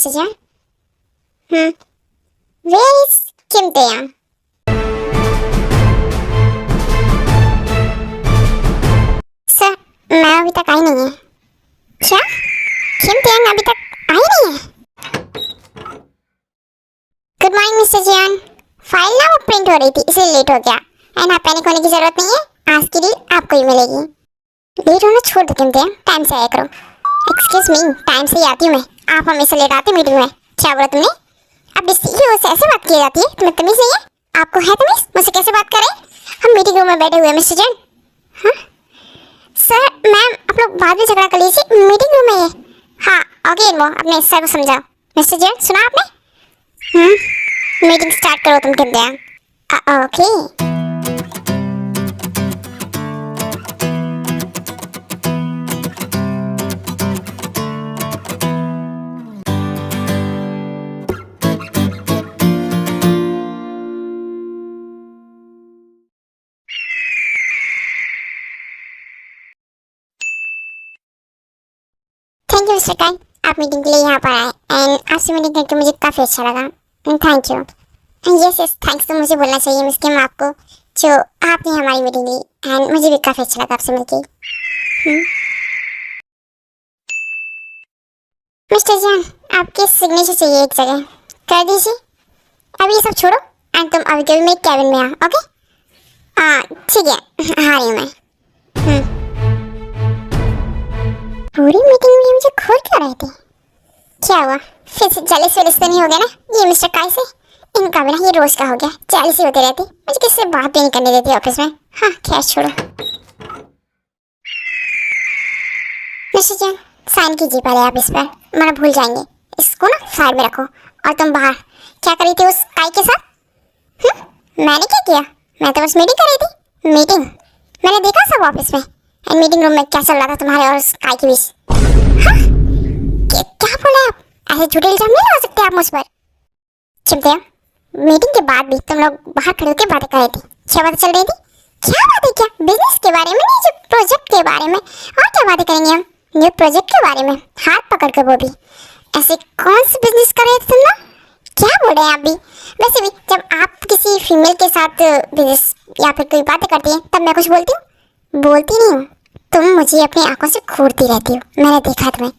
Mr. Jan? Where is Kim Taeyang? Sir, मैं अभी तक आई नहीं है। क्या? किम टेयंग अभी तक आई नहीं है? गुड मॉर्निंग मिस्टर जियान। फाइल ना वो प्रिंट हो रही थी इसलिए लेट हो गया। एंड आप पैनिक होने की जरूरत नहीं है, आज की डील आपको ही मिलेगी। लेट होना छोड़ दो किम टेयंग, टाइम से आया करो। एक्सक्यूज मी, टाइम से ही आती हूँ मैं, आप हमेशा लेट आते मीटिंग में। क्या बोला तुमने? अब सीईओ से ऐसे बात की जाती है? तुम्हें तमीज नहीं है? आपको है तमीज? मुझसे कैसे बात करें? हम मीटिंग रूम में बैठे हुए हैं मिस्टर जियान। हाँ सर, मैम आप लोग बाद में झगड़ा कर लीजिए, मीटिंग रूम में है। हाँ ओके, वो अपने सर को समझाओ। मिस्टर जियान सुना आपने? मीटिंग स्टार्ट करो तुम किम टेयंग। ओके। थैंक यू मिस्टर काई, आप मीटिंग के लिए यहाँ पर आए एंड आपसे मीटिंग करके मुझे काफ़ी अच्छा लगा। Thank you. Yes yes, thanks तो मुझे बोलना चाहिए मिस किम आपको, जो आपने हमारी मीटिंग ली एंड मुझे भी काफ़ी अच्छा लगा आपसे मिलके। मिस्टर जान, आपके सिग्नेचर चाहिए एक जगह, कर दीजिए। अभी ये सब छोड़ो एंड तुम अभी कभी मेरे कैबिन में आओ। ओके? हाँ ठीक है, आ रही हूँ मैं। पूरी मीटिंग में मुझे खोल क्यों रहे थे? क्या हुआ, फिर से जेलस वेलस तो नहीं हो गया ना ये मिस्टर काई से? इनका भी ना ये रोज का हो गया, जेलस ही होते रहते, मुझे किसी से बात भी नहीं करने देती ऑफिस में। हाँ खैर छोड़ो। मिस्टर जैन, साइन कीजिए पहले आप इस पर, वरना भूल जाएंगे। इसको ना फाइल में रखो। और तुम बाहर क्या करी थी उस काई के साथ? मैंने क्या किया? मैं तो बस मीटिंग कर रही थी। मीटिंग? मैंने देखा सब ऑफिस में एंड मीटिंग रूम में क्या चल रहा था तुम्हारे और उस काई के बीच। क्या बोले आप? ऐसे झूठे इल्जाम नहीं लगा सकते आप मुझ पर। चिंता, मीटिंग के बाद भी तुम लोग बाहर खड़े होकर बातें कर रहे थे। क्या बातें चल रही थी? क्या बातें? क्या बिजनेस के बारे में? नहीं, जो प्रोजेक्ट के बारे में। और क्या बातें करेंगे हम? न्यू प्रोजेक्ट के बारे में, हाथ पकड़ कर वो भी। ऐसे कौन सी बिजनेस कर रहे थे तुम लोग? क्या बोल रहे हैं आप भी? वैसे भी जब आप किसी फीमेल के साथ बिजनेस या फिर कोई बातें करती हैं तब मैं कुछ बोलती हूँ? बोलती नहीं हूँ। तुम मुझे अपनी आंखों से घूरती रहती हो, मैंने देखा तुम्हें।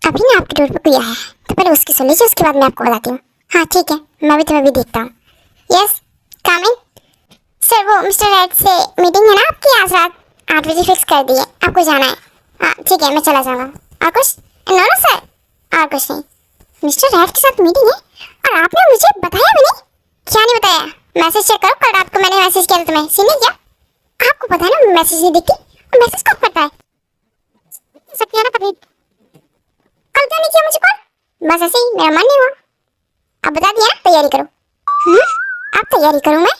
अभी ना आपकी डोर पर कोई आया है, तो पहले उसकी सुन लीजिए, उसके बाद मैं आपको बताती हूँ। हाँ ठीक है, मैं भी तुम्हें भी देखता हूँ। यस कम इन। सर वो मिस्टर रेड से मीटिंग है ना आपकी आज रात 8 बजे फिक्स कर दी है, आपको जाना है। हाँ ठीक है, मैं चला जाऊँगा। और कुछ? नो नो सर, और कुछ नहीं। मिस्टर रेड के साथ मीटिंग है और आपने मुझे बताया भी नहीं? क्या नहीं बताया? मैसेज चेक करो, कल रात को मैंने मैसेज किया था तुम्हें, सीन क्या? आपको पता है ना मैसेज नहीं देखती, और मैसेज कब करता है? सकती है ना कभी। कल क्यों नहीं किया मुझे कॉल? बस ऐसे ही, मेरा मन नहीं हुआ। अब बता दिया ना, तैयारी करो। अब तैयारी करूँ मैं?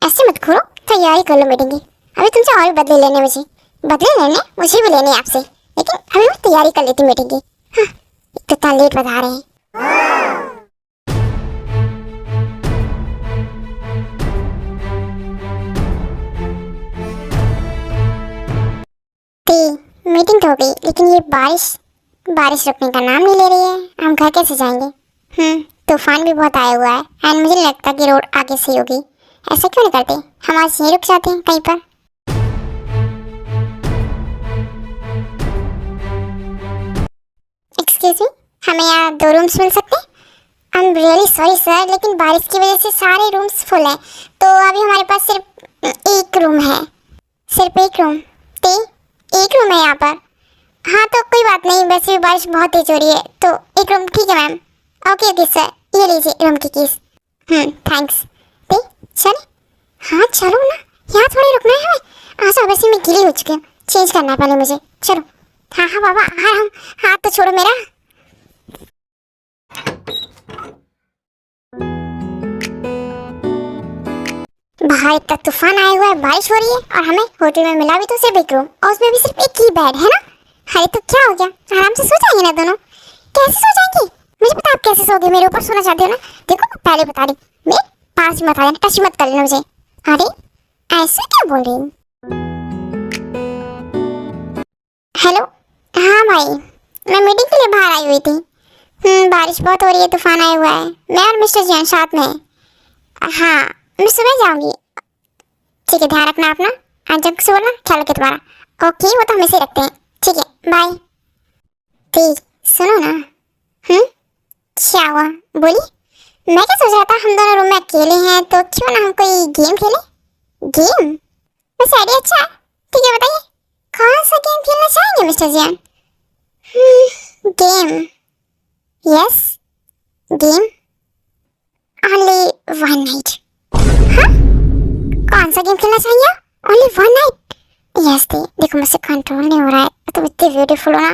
ऐसे मत घूरो, तैयारी कर लो मीटिंग की। अभी तुमसे और भी बदले लेने मुझे भी लेने आपसे, लेकिन अभी मैं तैयारी कर लेती मीटिंग की। हाँ, तो इतना लेट बता रहे हैं। मीटिंग तो हो गई, लेकिन ये बारिश रुकने का नाम नहीं ले रही है। हम घर कैसे जाएंगे? तूफान भी बहुत आया हुआ है एंड मुझे नहीं लगता कि रोड आगे से होगी। ऐसा क्यों नहीं करते, हम आज यहीं रुक जाते हैं कहीं पर। एक्सक्यूज मी, हमें यहाँ 2 रूम्स मिल सकते हैं? I am really sorry sir, लेकिन बारिश की वजह से सारे रूम्स फुल हैं, तो अभी हमारे पास सिर्फ एक रूम है। सिर्फ एक रूम? एक रूम है यहाँ पर। हाँ तो कोई बात नहीं, वैसे भी बारिश बहुत तेज हो रही है, तो एक रूम ठीक है मैम। ओके ओके सर, ये लीजिए रूम की कीज। थैंक्स। चले? हाँ चलो ना, यहाँ थोड़ी रुकना है हमें। आज वैसे मैं गीली हो चुकी हूँ, चेंज करना है पहले मुझे। चलो। हाँ हाँ बाबा, हाँ हम, हाथ तो छोड़ो मेरा। बाहर इतना तूफान आया हुआ है, बारिश हो रही है और हमें होटल में मिला भी तो सिर्फ एक रूम, और उसमें भी सिर्फ एक ही बेड है ना। अरे तो क्या हो गया, आराम से सो जाएंगे ना दोनों। कैसे सो जाएंगे? मुझे पता आप कैसे सोगे, मेरे ऊपर सोना चाहते हो ना। देखो मैं पहले बता रही, मेरे पास मत आ जाना, टच मत कर लेना मुझे। अरे ऐसे क्या बोल रही हूँ? हेलो। हाँ भाई, मैं मीटिंग के लिए बाहर आई हुई थी। बारिश बहुत हो रही है, तूफान आया हुआ है। मैं और मिस्टर जियान साथ में हैं। हाँ, मैं सुबह जाऊंगी। ठीक है, ध्यान रखना अपना। आज जब कुछ बोलना ख्याल रखे तुम्हारा। ओके, वो तो हमेशा ही रखते हैं। ठीक है, बाय। ठीक, सुनो ना। क्या हुआ, बोली। मैं क्या सोच रहा था, हम दोनों रूम में अकेले हैं तो क्यों ना हम कोई गेम खेलें। गेम? वैसे आइडिया अच्छा है। ठीक है, बताइए कौन सा गेम खेलना चाहेंगे mister Jian? Game? Yes, game. Only one night. हाँ, कौन सा गेम खेलना चाहिए? Only one night? यस दी, देखो मुझसे कंट्रोल नहीं हो रहा है। तुम इतनी ब्यूटीफुल हो ना,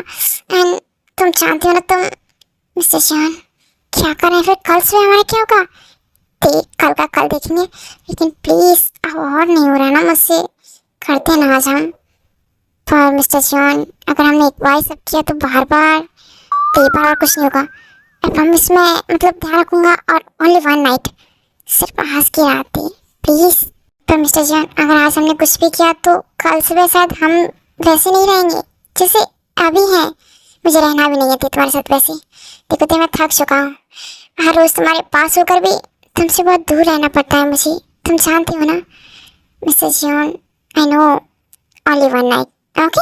एंड तुम जानती हो ना, तुम मिस्टर जियान क्या कर रहे हैं। फिर कल सुबह हमारा क्या होगा? देख, कल का कल देखेंगे, लेकिन प्लीज अब और नहीं हो रहा ना मुझसे। करते ना आज हम। पर मिस्टर जियान, अगर हमने एक बार सब किया तो बार बार, कई बार और कुछ नहीं होगा। आई प्रॉमिस, मैं मतलब ध्यान रखूंगा। और ओनली वन नाइट, सिर्फ आज की रात थी, प्लीज। पर मिस्टर जियान, अगर आज हमने कुछ भी किया तो कल सुबह शायद हम वैसे नहीं रहेंगे जैसे अभी हैं। मुझे रहना भी नहीं है तुम्हारे साथ वैसे। देखो तो मैं थक चुका हूँ। हर रोज तुम्हारे पास होकर भी तुमसे बहुत दूर रहना पड़ता है मुझे। तुम जानती हो ना mister Jian. I know, only one night. Okay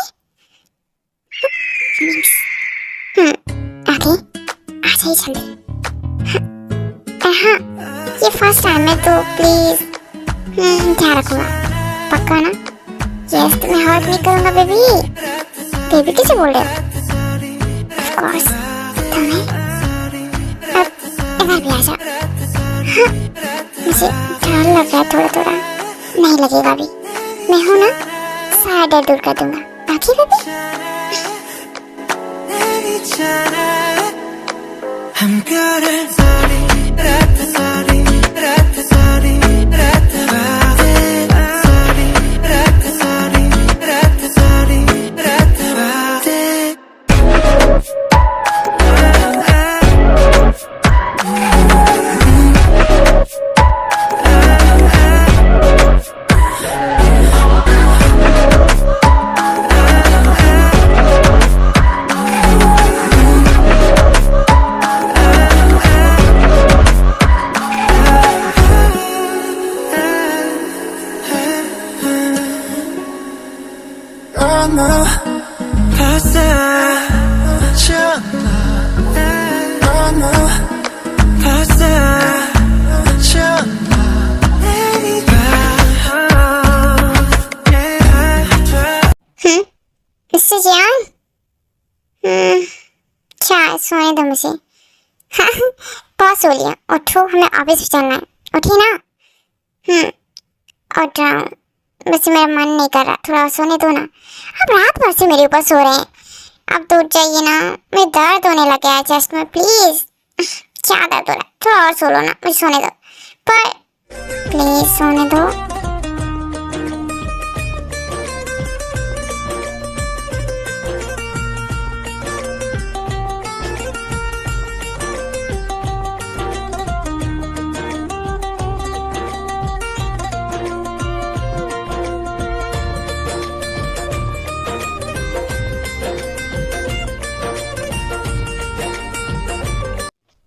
okay, आ जाइए जल्दी। हाँ, ये फर्स्ट टाइम है तो प्लीज ध्यान रखूंगा, पक्का ना? यस, तुम्हें हर्ट नहीं करूंगा बेबी। बेबी किसे बोल रहे हो? ऑफ कोर्स तुम्हें। अब इधर भी आ जाओ। हाँ, मुझे डर लग रहा है थोड़ा थोड़ा। नहीं लगेगा अभी, मैं हूं ना, सारा डर दूर कर दूंगा। Okay baby? मिस्टर जियान, क्या सोने दो मुझे। बहुत सो लिया, उठो, हमें ऑफिस चलना है। उठी ना? उठ रहा हूँ, वैसे मेरा मन नहीं कर रहा, थोड़ा सोने दो ना। अब रात भर से मेरे ऊपर सो रहे हैं, अब तो उठ जाइए ना। मेरे दर्द होने लगे है चेस्ट में, प्लीज। क्या दर्द हो रहा है? थोड़ा और सो लो ना, मुझे सोने दो, पर प्लीज सोने दो।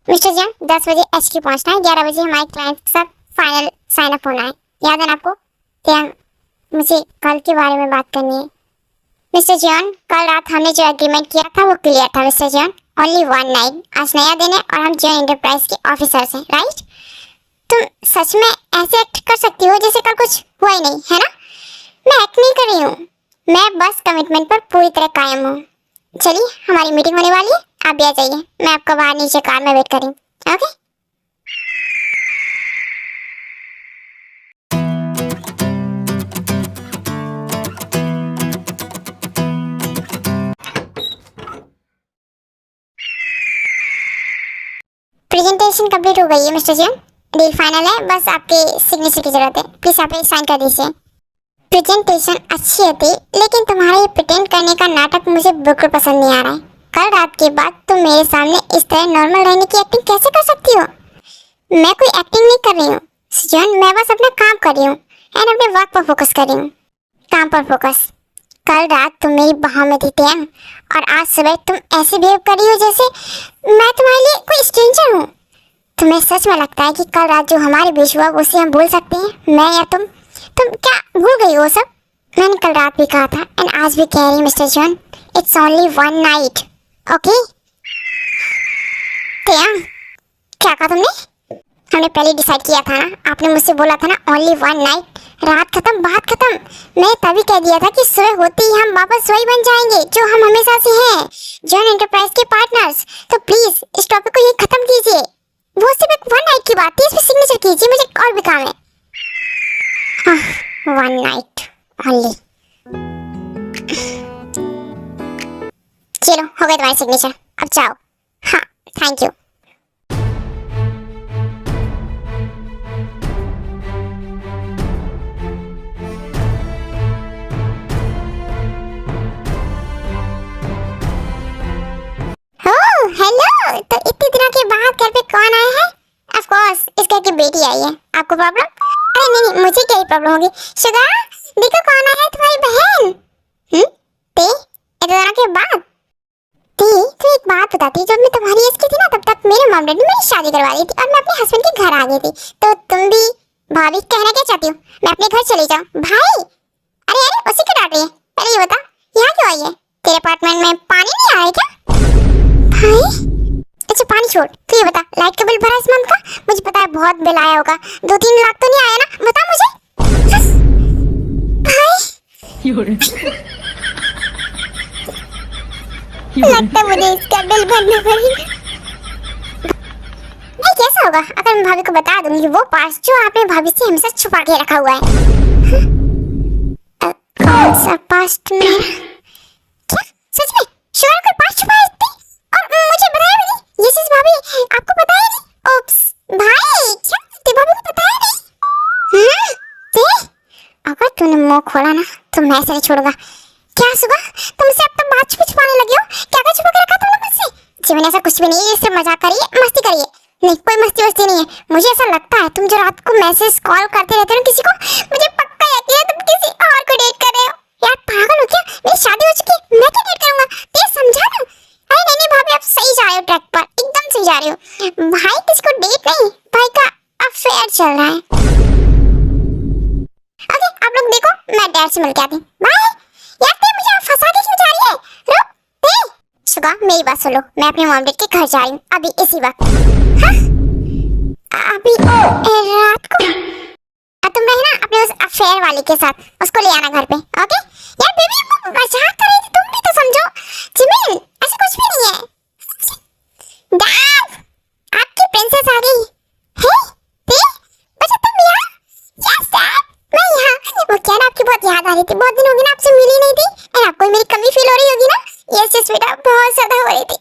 मिस्टर जियान, 10 बजे HQ पहुंचना है। 11 बजे हमारे क्लाइंट के साथ फाइनल साइन अप होना है। याद है ना आपको? क्या मुझे कल के बारे में बात करनी है। मिस्टर जियान, कल रात हमने जो एग्रीमेंट किया था वो क्लियर था मिस्टर जियान। ओनली वन नाइट, आज नया दिन है और हम जियान एंटरप्राइज के ऑफिसर्स हैं, राइट? तुम सच में ऐसे एक्ट कर सकती हो जैसे कल कुछ हुआ ही नहीं, है ना? मैं एक्ट नहीं कर रही हूँ, मैं बस कमिटमेंट पर पूरी तरह कायम हूँ। चलिए, हमारी मीटिंग होने वाली है, आप भी आ जाइए। मैं आपको बाहर नीचे कार में वेट कर रही हूँ। ओके? प्रेजेंटेशन कंप्लीट हो गई है मिस्टर जियान। डील फाइनल है, बस आपके सिग्नेचर की जरूरत है। प्लीज आप साइन कर दीजिए। प्रेजेंटेशन अच्छी थी, लेकिन तुम्हारा ये प्रिटेंड करने का नाटक मुझे बिल्कुल पसंद नहीं आ रहा है। कल रात के बाद तुम मेरे सामने इस तरह नॉर्मल रहने की एक्टिंग कैसे कर सकती हो? मैं कोई एक्टिंग नहीं कर रही हूँ सुजैन, मैं बस अपना काम कर रही हूँ एंड अपने वर्क पर फोकस कर रही हूँ। काम पर फोकस? कल रात तुम मेरी बाहों में थी टेम, और आज सुबह तुम ऐसे बिहेव कर रही हो जैसे मैं तुम्हारे लिए कोई स्ट्रेंजर हूँ। तुम्हें सच में लगता है कि कल रात जो हमारे बीच हुआ उसे हम भूल सकते हैं, मैं या तुम क्या भूल गई हो सब? मैंने कल रात भी कहा था एंड आज भी कह रही हूँ mister John, it's only one night, okay? क्या कहा तुमने? हमने पहले डिसाइड किया था ना, आपने मुझसे बोला था ना ओनली वन नाइट, रात खत्म बात खत्म। मैं तभी कह दिया था कि सुबह होते ही हम वापस वही बन जाएंगे जो हम हमेशा से हैं, जॉन एंटरप्राइज के पार्टनर्स। तो प्लीज इस टॉपिक को यही खत्म कीजिए। वो सिर्फ एक वन नाइट की बात थी, इस पे सिग्नेचर कीजिए, मुझे और भी काम है। One night only. चलो हो गए तुम्हारे सिग्नेचर, अब जाओ। हाँ थैंक यू। हेलो, तो इतने दिनों के बाद घर पे कौन आया है? ऑफ कोर्स इस घर की बेटी आई है। आपको प्रॉब्लम? अरे नहीं, मुझे क्या प्रॉब्लम होगी। शुगा देखो कौन आया है, तुम्हारी बहन। ते इतने दिनों के बाद ते तो एक बात बताती, जब मैं तुम्हारी एज की थी ना तब तक मेरे मॉम डैडी मेरी शादी करवा दी थी और मैं अपने हस्बैंड के घर आ गई थी। तो तुम भी भाभी कहना क्या चाहती हो? मैं अपने घर चली जाऊं? भाई अरे अरे उसी को डांट रही है। पहले ये बता यहाँ क्यों आई है? तेरे अपार्टमेंट में पानी नहीं आ रहा है क्या? अच्छा पानी छोड़, तू ये बता लाइट का बिल भरा इस मंथ का? मुझे पता है बहुत बिल आया होगा, 2-3 लाख तो नहीं आया ना? बता मुझे भाई। लगता है मुझे इसका बिल भरना पड़ेगा। नहीं कैसा होगा अगर मैं भाभी को बता दूंगी वो पास जो आपने भाभी से हमेशा छुपा के रखा हुआ है। कौन सा पास्ट में? क्या सच में शुगर का पास्ट छुपा है? और मुझे बताया भी नहीं ये चीज भाभी, आपको पता ही नहीं? ओप्स भाई, क्या ते भाभी को बताया नहीं? ते अगर तूने मुंह खोला ना तो मैं ऐसे नहीं छोड़ूंगा। क्या सुबह तुमसे अब तो बात छुपाने लगी हो? क्या क्या छुपा के रखा तुमने मुझसे? जीवन ऐसा कुछ भी नहीं है, इससे मजाक करिए मस्ती करिए। नहीं कोई मस्ती वस्ती नहीं है। मुझे ऐसा लगता है तुम जो रात को मैसेज कॉल करते रहते हो ना किसी को, मुझे पक्का यकीन है तुम किसी और को डेट कर रहे हो। यार पागल हो क्या? मेरी शादी हो चुकी है, मैं क्या डेट करूंगा? ते समझा ना? अरे नहीं भाभी आप सही जा रहे हो ट्रैक पर, एकदम सही जा रहे हो। भाई किसको डेट नहीं, भाई का अफेयर चल रहा है। ओके आप लोग देखो मैं डैड से मिल के आती हूँ। बाय। यार ते मुझे फंसा के क्यों जा रही है? रुक ते सुबह मेरी बात सुनो, मैं अपने मॉम डैड के घर जा रही हूँ अभी इसी वक्त। हाँ अभी रात को? तुम रहना अपने उस अफेयर वाले के साथ, उसको ले आना घर पे, ओके? यार बेबी मजाक कर रही थी, तुम भी तो समझो। जिमिन ऐसा कुछ भी नहीं है। डैड आपकी प्रिंसेस आ गई है। ते बच्चा तुम यहाँ? यस डैड मैं यहाँ। वो क्या ना आपकी बहुत याद आ रही थी, बहुत दिन हो गए ना आपसे मिली नहीं थी, और आपको मेरी कमी फील हो रही होगी ना? यस यस बेटा बहुत ज्यादा हो रही थी।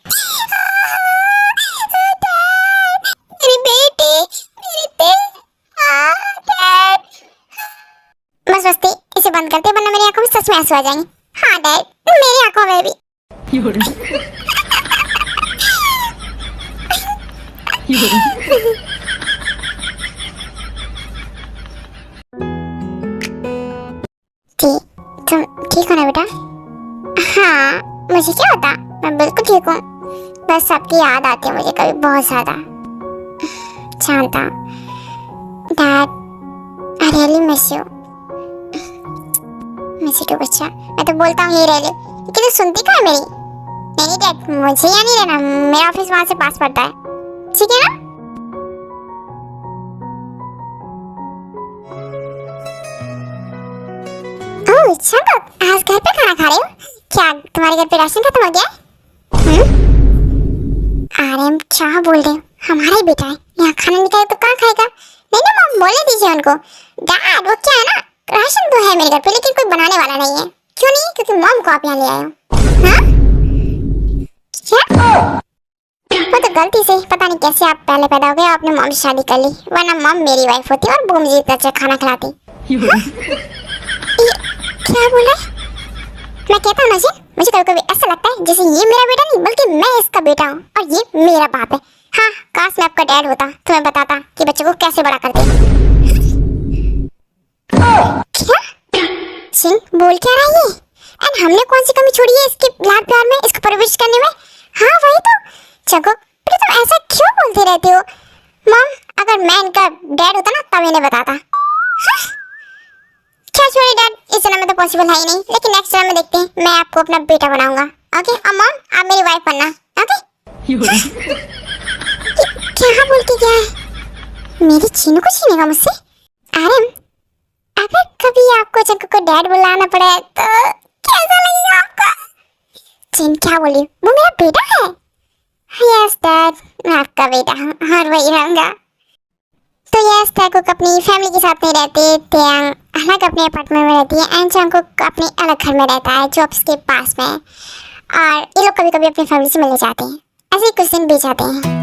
मेरी बेटी मेरी ते डैड बस बस ते इसे बंद करते वरना मेरी आंखों में सच में आंसू आ जाएंगे। हाँ डैड मेरी आंखों में भी। तुम ठीक हो ना बेटा? हाँ मुझे क्या होता, मैं बिल्कुल ठीक हूँ, बस सबकी याद आती है मुझे कभी बहुत ज्यादा। जानता dad I really miss you. Miss you बच्चा, मैं तो बोलता हूँ ये रह ले लेकिन तू सुनती कहाँ है मेरी? नहीं डैड मुझे यहाँ नहीं रहना, मेरा ऑफिस वहाँ से पास पड़ता है, ठीक है ना? ओह शंकर आज घर पे खाना खा रहे हो क्या? तुम्हारे घर पे राशन खत्म हो गया? आरएम क्या बोल रहे हो? हमारा ही बेटा है, यहाँ खाना निकाले तो कहाँ खाएगा? नहीं ना मॉम बोलने दीजिए उनको। डैड वो क्या है ना, राशन तो है मेरे घर पे लेकिन कोई बनाने वाला नहीं है। क्यों नहीं? क्योंकि मॉम को आप यहाँ ले आए हो। हाँ क्या? वो तो गलती से पता नहीं कैसे आप पहले पैदा हो गए, आपने मॉम से शादी कर ली, वरना मॉम मेरी वाइफ होती और वो मुझे इतना अच्छा खाना खिलाती। क्या बोला? मैं कहता हूँ ना जी, मुझे कभी कभी ऐसा लगता है जैसे ये मेरा बेटा नहीं बल्कि मैं इसका बेटा हूँ और ये मेरा बाप है। हाँ काश मैं आपका डैड होता तो मैं बताता कि बच्चों को कैसे बड़ा करते। क्या सिंह बोल क्या रहा है ये? एंड हमने कौन सी कमी छोड़ी है इसके लाड प्यार में, इसको परवरिश करने में? हाँ वही तो। जंकुक बेटा तुम ऐसा क्यों बोलते रहते हो? मॉम अगर मैं इनका डैड होता ना तब इन्हें बताता। क्या छोड़िए डैड, इस जन्म में तो पॉसिबल है ही नहीं, लेकिन नेक्स्ट जन्म में देखते हैं, मैं आपको अपना बेटा बनाऊंगा। ओके और मॉम आप मेरी वाइफ बनना। ओके क्या बोलती क्या है? मेरी चीनू को छीनेगा मुझसे? आरम अगर कभी आपको जंकुक को डैड बुलाना पड़े तो कैसा लगेगा आपको? चीन क्या बोली? वो मेरा बेटा है। यस डैड मैं आपका बेटा हूँ और वही रहूंगा। तो यस जंकुक अपनी फैमिली के साथ नहीं रहते, त्यांग अलग अपने अपार्टमेंट में रहती है एंड जंकुक अपने अलग घर में रहता है जो उसके पास में है। और ये लोग कभी कभी अपनी फैमिली से मिलने जाते हैं। ऐसे ही कुछ दिन बीत जाते हैं।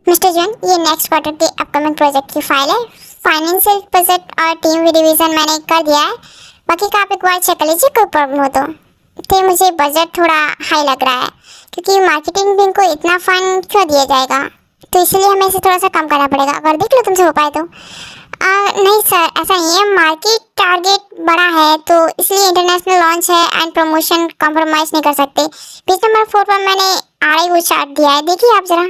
मिस्टर जॉन ये नेक्स्ट क्वार्टर के अपकमिंग प्रोजेक्ट की फाइल है। फाइनेंशियल बजट और टीम रिवीजन मैंने कर दिया है, बाकी का आप एक बार चेक कर लीजिए कोई प्रॉब्लम हो तो मुझे बजट थोड़ा हाई लग रहा है क्योंकि मार्केटिंग विंग को इतना फंड क्यों दिया जाएगा, तो इसलिए हमें इसे थोड़ा सा कम करना पड़ेगा। अगर देख लो तुमसे हो पाए तो। नहीं सर ऐसा नहीं है, मार्केट टारगेट बड़ा है तो इसलिए इंटरनेशनल लॉन्च है एंड प्रमोशन कॉम्प्रोमाइज नहीं कर सकते। पेज नंबर 4 पर मैंने आरआई वो चार्ट दिया है, देखिए आप जरा।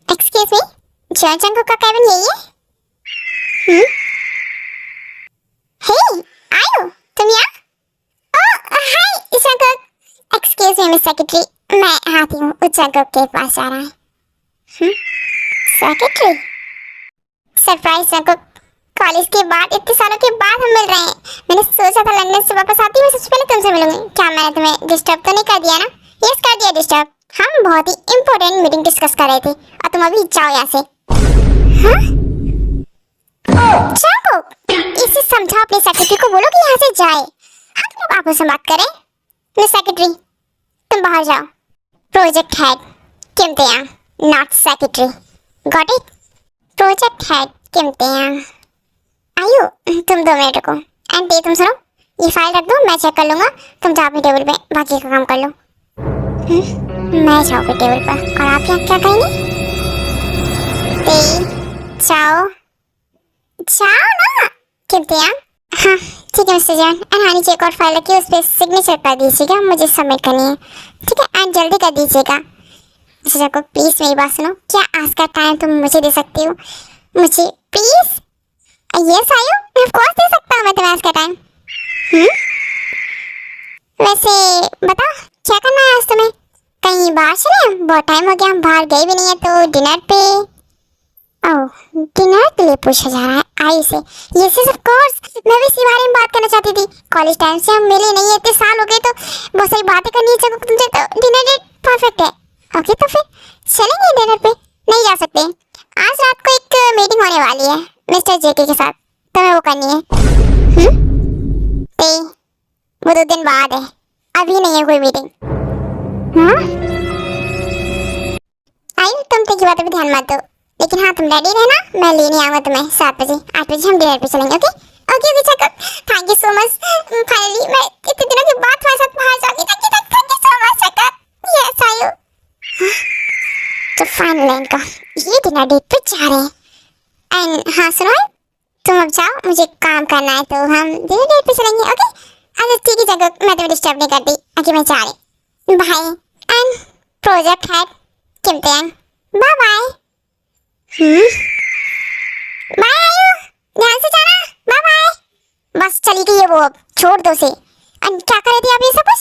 एक्सक्यूज मी, जॉन जंकुक का केबिन यही है? हे आयो तुम यहाँ? Oh hi Jungkook. Excuse me miss secretary, मैं आती हूँ, जंकुक के पास जा रहा है। सेक्रेटरी सरप्राइज जंकुक, कॉलेज के बाद इतने सालों के बाद हम मिल रहे हैं। मैंने सोचा था लंदन से वापस आती हुई सबसे पहले तुमसे मिलूंगी। क्या मैंने तुम्हें डिस्टर्ब तो नहीं कर दिया ना? यस कर दिया डिस्टर्ब। हम बहुत ही इंपॉर्टेंट मीटिंग डिस्कस कर रहे थे और तुम अभी जाओ यहाँ से। जाओ इसे समझाओ अपने सेक्रेटरी को, बोलो कि यहाँ से जाए। हम लोग आपस में बात करें। मिस सेक्रेटरी तुम बाहर जाओ। Project head Kimtiyang not secretary, got it? Project head Kimtiyang. आयु तुम 2 मिनट रुको एंड तुम सुनो, ये फाइल रख दो, मैं चेक कर लूंगा। तुम जाओ अपने टेबल पे बाकी का काम कर लो। मैं जाऊँ पे टेबल पर और आप यहाँ क्या करेंगे? जाओ जाओ ना किम्तियांग। हाँ ठीक है मिस्टर जॉन, एंड हाँ नीचे एक और फाइल रखी है, उस पर सिग्नेचर कर दीजिएगा, मुझे सबमिट करनी है। ठीक है एंड जल्दी कर दीजिएगा। अच्छा को प्लीज मेरी बात सुनो, क्या आज का टाइम तुम मुझे दे सकती हो? मुझे प्लीज? यस आयु ऑफ कोर्स दे सकता हूँ मैं तुम्हें आज का टाइम। वैसे बताओ क्या करना है आज तुम्हें? कहीं बाहर चले? बहुत टाइम हो गया हम बाहर गए भी नहीं है। तो डिनर पे? ओह डिनर के लिए पूछा जा रहा है आई से। यस ऑफ कोर्स, मैं भी इसी बारे में बात करना चाहती थी। कॉलेज टाइम से हम मिले नहीं है, इतने साल हो गए तो बहुत सारी बातें करनी है तुमसे, तो डिनर डेट परफेक्ट है। ओके तो फिर चलेंगे डिनर पे? नहीं जा सकते, आज रात को एक मीटिंग होने वाली है मिस्टर जेके के साथ, तुम्हें वो करनी है। वो 2 दिन बाद है, अभी नहीं है कोई मीटिंग। आई तुम की बातों पे ध्यान मत दो, लेकिन हाँ तुम रेडी रहना, मैं लेने आऊंगा तुम्हें 7 बजे 8 बजे हम डिनर पे चलेंगे। ओके ओके ओके चेक, thank you so much. Finally मैं इतने दिनों के बाद तुम्हारे साथ बाहर जाऊंगी। थैंक यू सो मच चेक। यस आयु तो फाइनल है इनका, ये डिनर डेट पे जा रहे हैं। एंड हाँ सुनो तुम अब जाओ, मुझे काम करना है तो हम डिनर डेट पे चलेंगे। ओके अच्छा ठीक है जगह, मैं तुम्हें डिस्टर्ब नहीं करती। ओके मैं जा रही, बाय। एंड प्रोजेक्ट हेड किम्तियांग बाय बाय। बाय आयु ध्यान से जाना, बाय बाय। बस चली गई है वो, अब छोड़ दो से। क्या कर रही थी आप ये सब कुछ?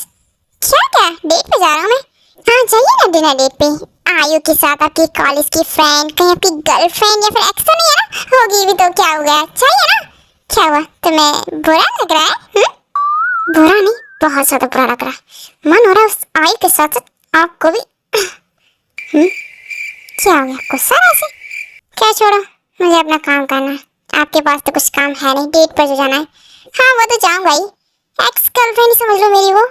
क्या डेट पे जा रहा हूँ मैं? हाँ जाइए ना डिनर डेट पे आयु के साथ, आपकी कॉलेज की फ्रेंड, कहीं आपकी गर्लफ्रेंड या फिर एक्स तो नहीं है ना? होगी भी तो क्या हो गया, चाहिए ना। क्या हुआ तुम्हें बुरा लग रहा है? बुरा नहीं, बहुत ज्यादा बुरा लग रहा है। मन हो रहा है उस आयु के साथ आपको भी। क्या हो गया गुस्सा ऐसे? क्या छोड़ो, मुझे अपना काम करना है। आपके पास तो कुछ काम है नहीं, डेट पर जो जाना है। हाँ वो तो जाऊंगा ही, एक्स गर्लफ्रेंड समझ लो मेरी वो।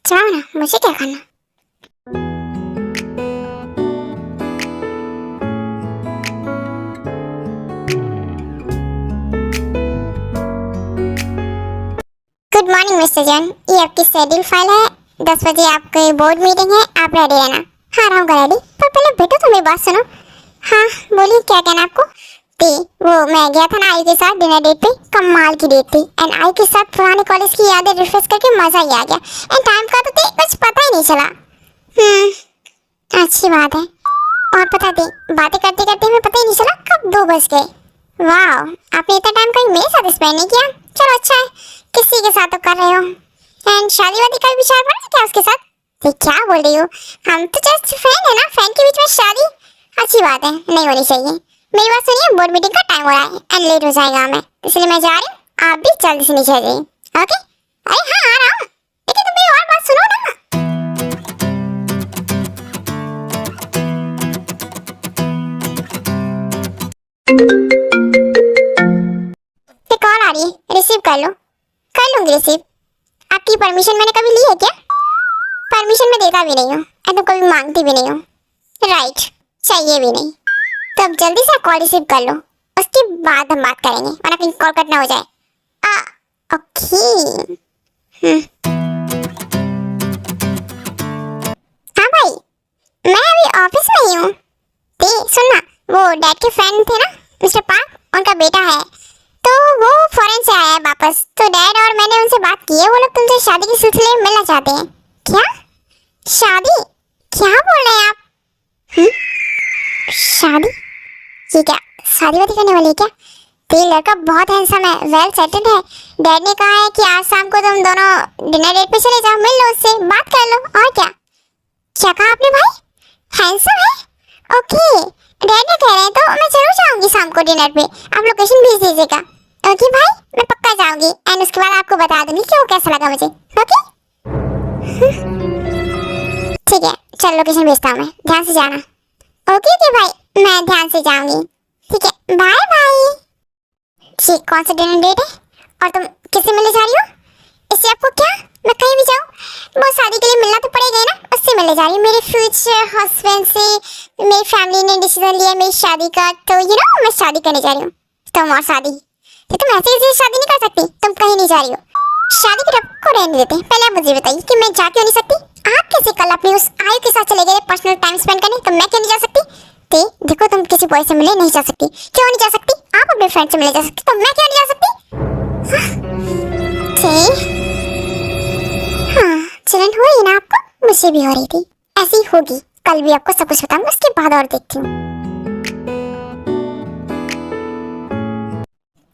जाओ ना, मुझे क्या करना। गुड मॉर्निंग मिस्टर जॉन, ये आपकी शेड्यूल फाइल है। 10 बजे आपकी बोर्ड मीटिंग है, आप रेडी रहना। हाँ रहूँगा रेडी, पर पहले बेटो तो मेरी बात सुनो। हाँ बोलिए, क्या कहना आपको? वो मैं गया था ना आई के साथ डिनर डेट पे, कमाल की डेट थी। एंड आई के साथ पुराने कॉलेज की यादें रिफ्रेश करके मजा ही आ गया। एंड टाइम का तो कुछ पता ही नहीं चला। अच्छी बात है। और पता थी, बातें करते करते हमें पता ही नहीं चला कब 2 बज गए। वाह, आपने इतना टाइम कहीं मेरे साथ स्पेंड नहीं किया। चलो अच्छा है, किसी के साथ तो कर रहे हो। एंड शादी वादी का विचार बना क्या उसके साथ? ये क्या बोल रही हो? हम तो जस्ट फ्रेंड है ना, फ्रेंड के बीच में शादी अच्छी बात है, नहीं होनी चाहिए। मेरी बात सुनिए, बोर्ड मीटिंग का टाइम हो रहा है एंड लेट हो जाएगा हमें, इसलिए मैं जा रही हूँ। आप भी जल्दी से नीचे आ जाइए। ओके? अरे हाँ आ रहा हूँ, लेकिन तुम मेरी और बात सुनो ना। कॉल आ रही है, रिसीव कर लो। कर लूंगी रिसीव। आपकी परमिशन मैंने कभी ली है क्या? परमिशन मैं देता भी नहीं हूँ और तुम कभी मांगती भी नहीं हो। राइट, चाहिए भी नहीं। तो अब जल्दी से कॉल रिसीव कर लो, उसके बाद हम बात करेंगे, वरना कहीं कॉल कट ना हो जाए। ओके। हाँ भाई, मैं अभी ऑफिस में ही हूँ। सुनना, वो डैड के फ्रेंड थे ना मिस्टर पार्क, उनका बेटा है, तो वो फॉरेन से आया है वापस। तो डैड और मैंने उनसे बात की है, वो लोग तुमसे शादी के सिलसिले में मिलना चाहते हैं। क्या शादी? क्या बोल रहे हैं आप? शादी? ये क्या शादी वादी करने वाली है क्या? तो ये लड़का बहुत हैंडसम है, वेल सेटल्ड है। डैड ने कहा है कि आज शाम को तुम दोनों डिनर डेट पे चले जाओ, मिल लो उससे, बात कर लो। और क्या क्या कहा आपने भाई? हैंडसम है? ओके, डैड ने कह रहे हैं तो मैं जरूर जाऊंगी शाम को डिनर पे। आप लोकेशन भेज दीजिएगा। ओके भाई, मैं पक्का जाऊंगी एंड उसके बाद आपको बता दूंगी कि वो कैसा लगा मुझे। ओके ठीक है, चल लोकेशन भेजता हूँ मैं, ध्यान से जाना। ओके ओके भाई, मैं ध्यान से जाऊंगी। ठीक है, बाय बाय। जी, कौन सा डिनर डेट है और तुम किससे मिलने जा रही हो? इससे आपको क्या? मैं कहीं भी जाऊँ, वो शादी के लिए मिलना तो पड़ेगा ही ना, उससे मिलने जा रही हूँ। मेरे फ्यूचर हस्बैंड से मेरी फैमिली ने डिसीजन लिया मेरी शादी का, तो मैं शादी करने जा रही हूँ। तुम और शादी, तो तुम ऐसे ही शादी नहीं कर सकती। तुम कहीं नहीं जा रही हो, शादी की रब को रहने देते। पहले आप मुझे बताइए कि मैं जा क्यों नहीं सकती? आप कैसे कल अपनी उस आयु के साथ चले गए पर्सनल टाइम स्पेंड करने, तो मैं क्यों नहीं जा सकती? देखो, तुम किसी बॉय से मिलने नहीं जा सकती। क्यों नहीं जा सकती? आप अपने फ्रेंड से मिलने जा सकती, तो मैं क्यों नहीं जा सकती? हाँ, जलन हो रही ना आपको? मुझे भी हो रही थी, ऐसी ही होगी। कल भी आपको सब कुछ बताऊंगा, उसके बाद और देखती हूँ।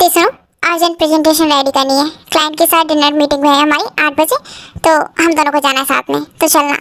सुनो, अर्जेंट प्रेजेंटेशन रेडी करनी है, क्लाइंट के साथ डिनर मीटिंग है हमारी 8 बजे, तो हम दोनों को जाना है साथ में, तो चलना।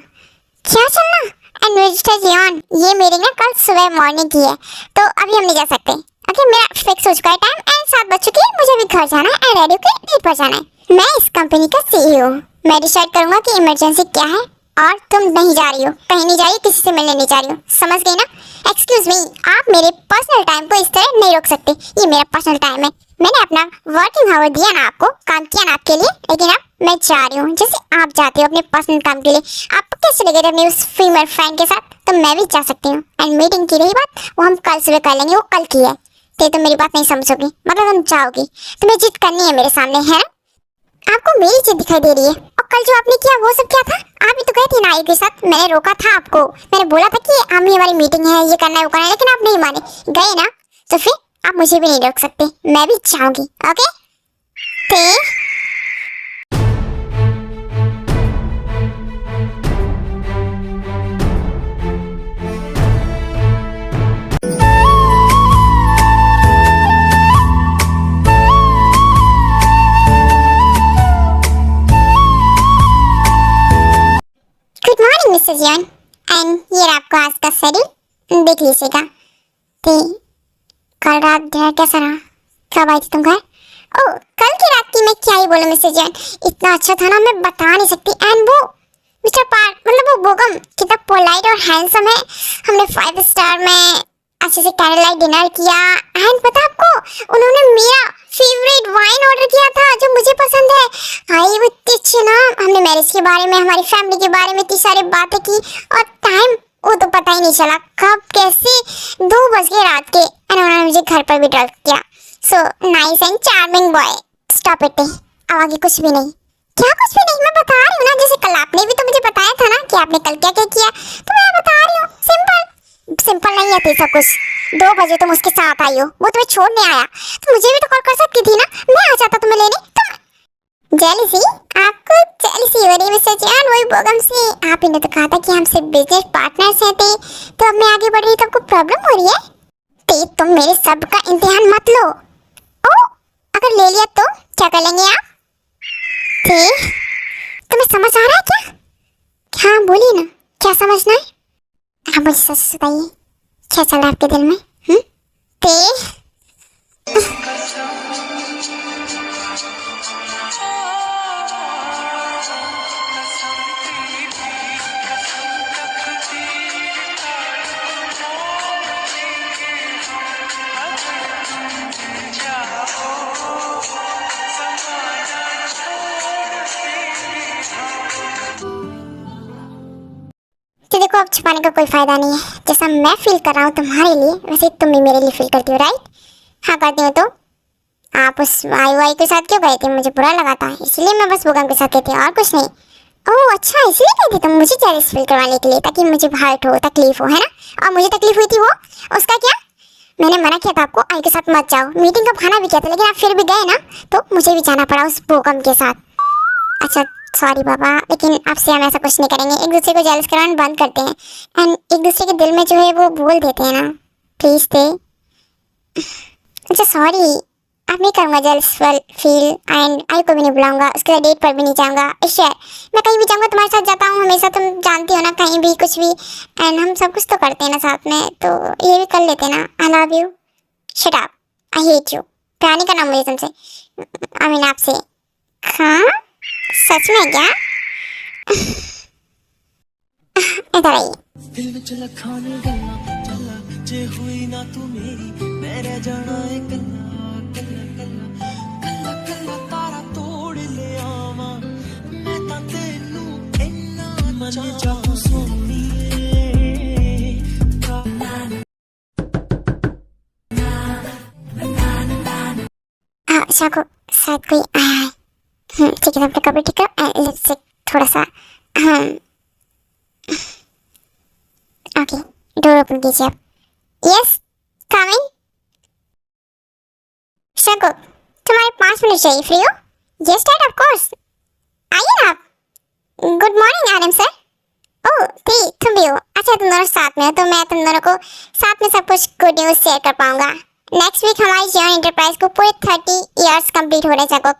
क्या चलना? एंड मिस्टर जियोन, ये मीटिंग ना कल सुबह मॉर्निंग की है, तो अभी हम नहीं जा सकते। ओके, मेरा फिक्स हो चुका है टाइम एंड 7 बज चुकी है, मुझे भी घर जाना है एंड रेडी होकर डेट पर जाना है। मैं इस कंपनी का CEO, मैं डिसाइड करूंगा कि इमरजेंसी क्या है। और तुम नहीं जा रही हो, कहीं नहीं जा रही, किसी से मिलने नहीं जा रही हो, समझ गई ना? एक्सक्यूज मी, आप मेरे पर्सनल टाइम को इस तरह नहीं रोक सकते, ये मेरा पर्सनल टाइम है। मैंने अपना वर्किंग आवर दिया ना आपको, काम किया ना आपके लिए, लेकिन अब मैं जा रही हूँ। जैसे आप जाते हो अपने पर्सनल काम के लिए, आप कैसे चले गए अपने उस फीमेल फ्रेंड के साथ, तो मैं भी जा सकती हूँ। एंड मीटिंग की रही बात, वो हम कल सुबह कर लेंगे, वो कल की है। तो तुम मेरी बात नहीं समझोगी, मतलब तुम जाओगी, तुम्हें जिद करनी है मेरे सामने, है ना? आपको मेरी जिद दिखाई दे रही है? और कल जो आपने किया वो सब क्या था? आप भी तो गए थे ना आई के साथ, मैंने रोका था आपको, मैंने बोला था कि हम हमारी मीटिंग है, ये करना है वो करना है, लेकिन आप नहीं माने, गए ना, तो फिर आप मुझे भी नहीं रोक सकते, मैं भी जाऊंगी। Okay? Good morning mister Jeon, and ये आपको आज का शेड्यूल देख लीजिएगा। कल रात डिनर कैसा रहा? कब आई थी तुम घर? ओह, कल की रात की मैं क्या ही बोलूं मिस्टर जैन, इतना अच्छा था ना, मैं बता नहीं सकती। एंड वो मिस्टर पार्क, मतलब वो बोगम, कितना पोलाइट और हैंडसम है। हमने 5 स्टार में अच्छे से कैंडल लाइट डिनर किया। एंड पता आपको, उन्होंने मेरा फेवरेट वाइन ऑर्डर किया था जो मुझे पसंद है। भाई वो इतनी अच्छी ना, हमने मैरिज के बारे में, हमारी फैमिली के बारे में इतनी सारी बातें की, और टाइम वो तो पता ही नहीं चला कब कैसे 2 बज गए रात के। एंड उन्होंने मुझे घर पर भी ड्रॉप किया। So nice and charming boy. Stop it, अब आगे कुछ भी नहीं। क्या कुछ भी नहीं? मैं बता रही हूँ ना, जैसे कल आपने भी तो मुझे बताया था ना कि आपने कल क्या क्या किया, तो मैं बता रही हूँ। सिंपल सिंपल नहीं है सब कुछ। 2 बजे तुम उसके साथ आई हो, वो तुम्हें छोड़ने आया, तो मुझे भी तो कॉल कर सकती थी ना, मैं आ जाता तुम्हें लेने। तुम जेलिसी, आपको जेलिसी हो रही मिस्टर जान, वही बोगम से। आप ही ने तो कहा था कि हम सिर्फ बिजनेस पार्टनर्स हैं थे, तो अब मैं आगे बढ़ रही तो आपको प्रॉब्लम हो रही है। ते तुम मेरे सब का इम्तिहान मत लो। ओ, अगर ले लिया तो क्या कर लेंगे आप? ते तुम्हें समझ आ रहा है क्या? हाँ बोलिए ना, क्या समझना है? आप मुझे सच बताइए, क्या चल रहा है आपके दिल में? ते तो देखो, अब छुपाने का कोई फायदा नहीं है। जैसा मैं फील कर रहा हूँ तुम्हारे लिए, वैसे तुम भी मेरे लिए फील करती हो, राइट? हाँ करती हो। तो आप उस वाई के साथ क्यों गए थे? मुझे बुरा लगा था, इसलिए मैं बस बोगम के साथ गई थी, और कुछ नहीं। ओह अच्छा, इसलिए गई थी तुम मुझे जेलस फील करवाने के लिए, ताकि मुझे हर्ट हो, तकलीफ हो, है ना? और मुझे तकलीफ हुई थी, वो उसका क्या? मैंने मना किया था आपको आई के साथ मत जाओ, मीटिंग का बहाना भी किया था, लेकिन आप फिर भी गए ना, तो मुझे भी जाना पड़ा उस बोगम के साथ। अच्छा सॉरी बाबा, लेकिन आपसे हम ऐसा कुछ नहीं करेंगे। एक दूसरे को जेलस कराना बंद करते हैं, एंड एक दूसरे के दिल में जो है वो बोल देते हैं ना, प्लीज थे। अच्छा सॉरी, आप नहीं करूँगा जेलस फील, एंड आई को भी नहीं बुलाऊंगा, उसके साथ डेट पर भी नहीं जाऊँगा। शेयर मैं कहीं भी जाऊँगा तुम्हारे साथ जाता हूँ हमेशा, तुम जानती हो ना, कहीं भी कुछ भी, एंड हम सब कुछ तो करते हैं ना साथ में, तो ये भी कर लेते हैं ना। I love you, shut up, I hate you. प्यार नहीं करना मुझे तुमसे, आई मीन आपसे। हाँ सच में क्या? इधर आइए। दिल विच लखां नी गल्लां चला, जे हुई ना तू मेरी मैं रह जाना है कल्ला कल्ला कल्ला कल्ला कल्ला, तारा तोड़ ले आवां मैं तां तैनू इन्ना मन चाहूं सोनीए। शाको शायद कोई आया है। ठीक है, अपने कपड़े ठीक है, लिपस्टिक थोड़ा सा। ओके, डोर ओपन कीजिए आप। Yes coming. शाको तुम्हारे 5 मिनट चाहिए, फ्री हो? यस डैड ऑफ कोर्स, आइए ना आप। गुड मॉर्निंग आदम सर। ओह ती तुम भी हो? अच्छा तुम दोनों साथ में हो, तो मैं तुम दोनों को साथ में सब कुछ गुड न्यूज़ शेयर कर पाऊंगा। नेक्स्ट वीक हमारी जियोन एंटरप्राइज को पूरे 30 इयर्स कंप्लीट हो रहे हैं शाको।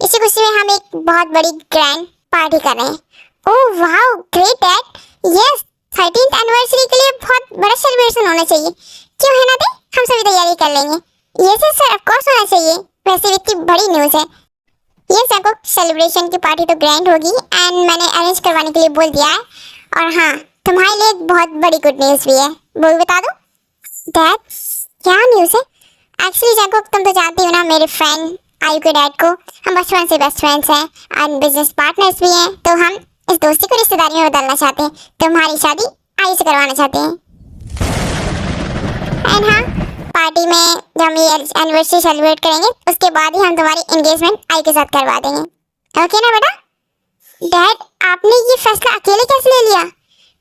इसी खुशी में हम एक बहुत बड़ी ग्रैंड पार्टी कर रहे हैं। Oh wow great dad, yes 13th anniversary के लिए बहुत बड़ा सेलिब्रेशन होना चाहिए, क्यों है ना दे? हम सभी तैयारी कर लेंगे। यस सर ऑफ कोर्स होना चाहिए, वैसे भी इतनी बड़ी न्यूज़ है। ये सबको सेलिब्रेशन की पार्टी तो ग्रैंड होगी, एंड मैंने अरेंज करवाने के लिए बोल दिया है। और हाँ तुम्हारे लिए एक बहुत बड़ी गुड न्यूज़ भी है, वो भी बता दो। डैड क्या न्यूज़ है? एक्चुअली जाको तुम तो जानती हो ना मेरे फ्रेंड आयु के डैड को, हम बचपन से बेस्ट फ्रेंड्स हैं एंड बिजनेस पार्टनर्स भी हैं, तो हम इस दोस्ती को रिश्तेदारी में बदलना चाहते हैं। तुम्हारी शादी आयु से करवाना चाहते हैं। एंड हाँ पार्टी में जब हम ये एनिवर्सरी सेलिब्रेट करेंगे, उसके बाद ही हम तुम्हारी एंगेजमेंट आयु के साथ करवा देंगे। ओके ना बेटा? डैड आपने ये फैसला अकेले कैसे ले लिया?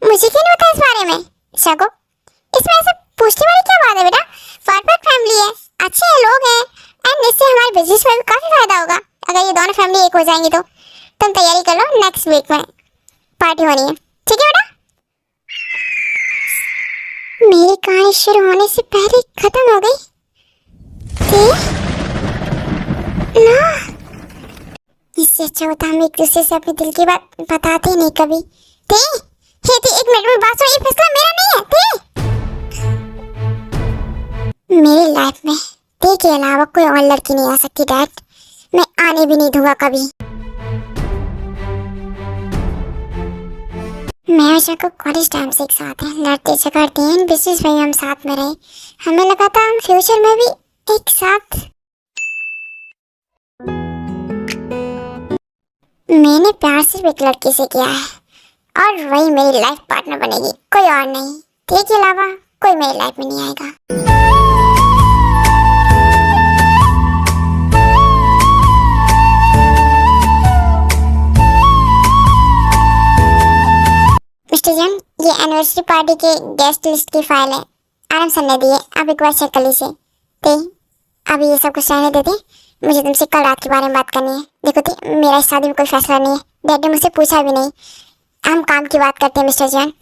मुझे क्यों नहीं बताया इस बारे में? शाको इसमें ऐसे पूछने वाली क्या बात है बेटा? परफेक्ट फैमिली है, अच्छे लोग हैं, एंड इससे हमारे बिजनेस में भी काफी फायदा होगा अगर ये दोनों फैमिली एक हो जाएंगी। तो तुम तैयारी कर लो, नेक्स्ट वीक में पार्टी होनी है, ठीक है बेटा? मेरी कहानी शुरू होने से पहले खत्म हो गई ना। इससे अच्छा होता हम एक दूसरे से अपने दिल की बात बताते नहीं कभी। एक मिनट में बात सुनो, ये फैसला मेरा नहीं है। मेरी लाइफ में ते के अलावा कोई और लड़की नहीं आ सकती डैड, मैं आने भी नहीं दूंगा कभी। मैं आशा को कॉलेज टाइम से एक साथ हैं, लड़ते झगड़ते हैं, बिजनेस में हम साथ में रहे, हमें लगा था हम फ्यूचर में भी एक साथ। मैंने प्यार सिर्फ एक लड़की से किया है और वही मेरी लाइफ पार्टनर बनेगी, कोई और नहीं। ते के अलावा कोई मेरी लाइफ में नहीं आएगा। मिस्टर जॉन, ये एनिवर्सरी पार्टी के गेस्ट लिस्ट की फाइल है। आराम सर ने दी है, आप एक बार चेक कर लीजिए। ते अभी ये सब कुछ रहने देते, मुझे तुमसे कल रात के बारे में बात करनी है। देखो ते, मेरा इस शादी में कोई फैसला नहीं है, डैड ने मुझसे पूछा भी नहीं। हम काम की बात करते हैं मिस्टर जॉन।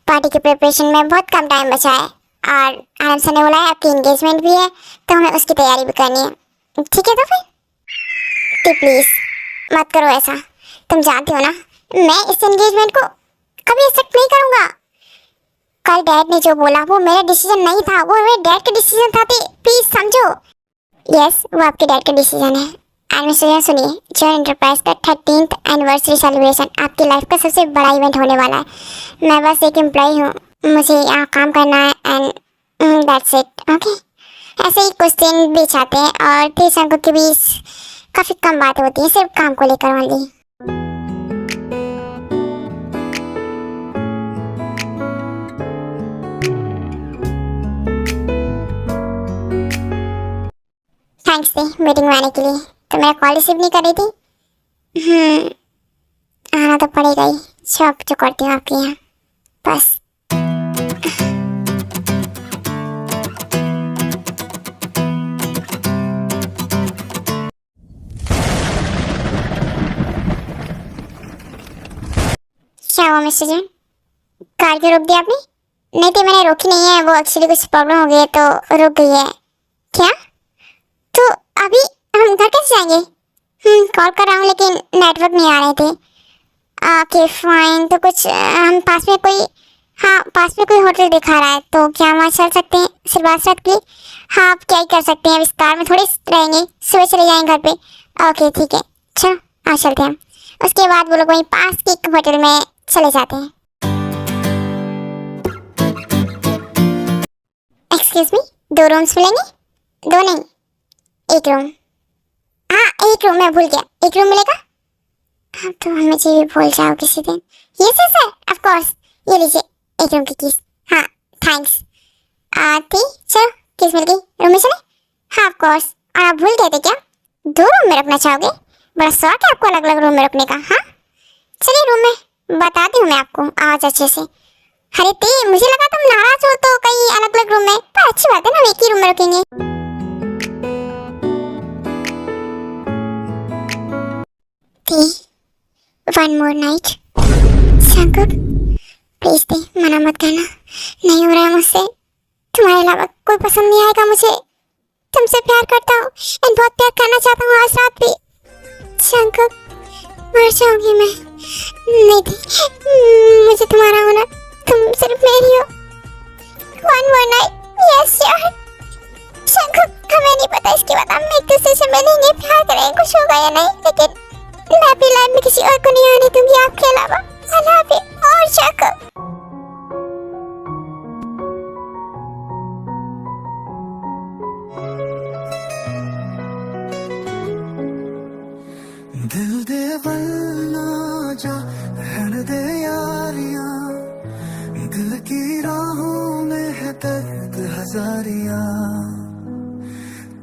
पार्टी के प्रिपरेशन में बहुत कम टाइम बचा है और आराम सर ने बोला है आपकी एंगेजमेंट भी है, तो हमें उसकी तैयारी भी करनी है। ठीक है तो फिर प्लीज़ मत करो ऐसा। तुम जानती हो ना, मैं इस एंगेजमेंट को कभी एक्सेप्ट नहीं करूँगा। कल डैड ने जो बोला वो मेरा डिसीजन नहीं था, वो मेरे डैड का डिसीजन था। प्लीज समझो। यस, वो आपके डैड का डिसीजन है। एंड मिस्टर जॉन सुनिए, जॉन एंटरप्राइज का 13th एनिवर्सरी सेलिब्रेशन आपकी लाइफ का सबसे बड़ा इवेंट होने वाला है। मैं बस एक एम्प्लॉय हूँ, मुझे यहाँ काम करना है एंड दैट्स इट। ओके, ऐसे ही कुछ दिन बीच आते हैं और 30 अंकों के बीच काफ़ी कम बातें होती हैं, सिर्फ काम को लेकर वाली। थैंक्स थे मीटिंग में आने के लिए। तो मेरा कॉल रिसीव नहीं कर रही थी। आना तो पड़ेगा ही, जॉब जो करती हूँ आपके यहाँ बस। क्या हुआ मिस्टर जॉन, कार क्यों रोक दी आपने? नहीं थी, मैंने रोकी नहीं है, वो एक्चुअली कुछ प्रॉब्लम हो गई है तो रुक गई है। क्या? तो अभी हम घर कैसे जाएंगे? कॉल कर रहा हूँ लेकिन नेटवर्क नहीं आ रहे थे। ओके फाइन, तो कुछ हम पास में कोई होटल दिखा रहा है, तो क्या हम वहाँ चल सकते हैं सिर्फ आज रात के लिए? हाँ, आप क्या ही कर सकते हैं, अब इस कार में थोड़ी रहेंगे, सुबह चले जाएंगे घर पे। ओके ठीक है, चलो आज चलते हैं हम। उसके बाद वो लोग वहीं पास के एक होटल में चले जाते हैं। एक्सक्यूज मी, 2 रूम्स मिलेंगे? 2 नहीं, 1 रूम। हाँ 1 रूम, मैं भूल गया, 1 रूम मिलेगा? अब तो मुझे भी भूल जाओ किसी दिन। Yes yes sir, of course. ये लीजिए 1 रूम की कीज। हाँ थैंक्स। आती चलो, कीज मिल गई, रूम में चले? हाँ ऑफ कोर्स। और आप भूल गए थे क्या, 2 रूम में रखना चाहोगे? बड़ा शौक है आपको अलग अलग रूम में रखने का। हाँ चलिए, रूम में बताती हूँ मैं आपको आज अच्छे से। अरे ते, मुझे लगा तुम नाराज हो तो कहीं अलग अलग रूम में, पर अच्छी बात है ना, एक ही रूम में रखेंगे। One more night. Shankar please दे, मना मत करना, नहीं हो रहा है मुझसे। तुम्हारे अलावा कोई पसंद नहीं आएगा मुझे। तुमसे प्यार करता हूँ एंड बहुत प्यार करना चाहता हूँ आज रात भी। शंकर मर जाऊंगी मैं। नहीं थी मुझे तुम्हारा होना, तुम सिर्फ मेरी हो। One more night, yes sure. Shankar हमें नहीं पता इसके बाद हम एक दूसरे से मिलेंगे, प्यार करेंगे, कुछ होगा या नहीं, लेकिन लैपी लाइफ में किसी और को नहीं आने दूंगी आपके अलावा। I love you. और शंकर दिल दे वरना जा रहने दे यारियां, दिल की राहों में है दर्द हजारियां।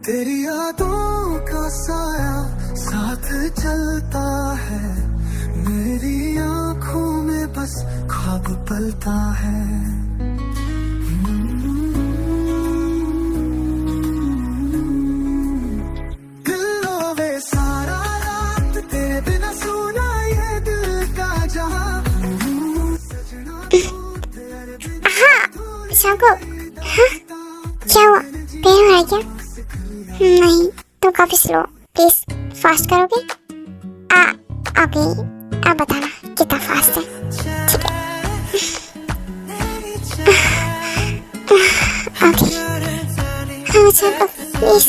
तेरी यादों का साया साथ चलता है, मेरी आंखों में बस ख्वाब पलता है। शंकर हाँ क्या हुआ, पेन हो रहा है क्या? नहीं तुम काफी स्लो, प्लीज फास्ट करोगे? ओके, अब बताना कितना फास्ट है। ठीक है ओके, हाँ शंकर प्लीज।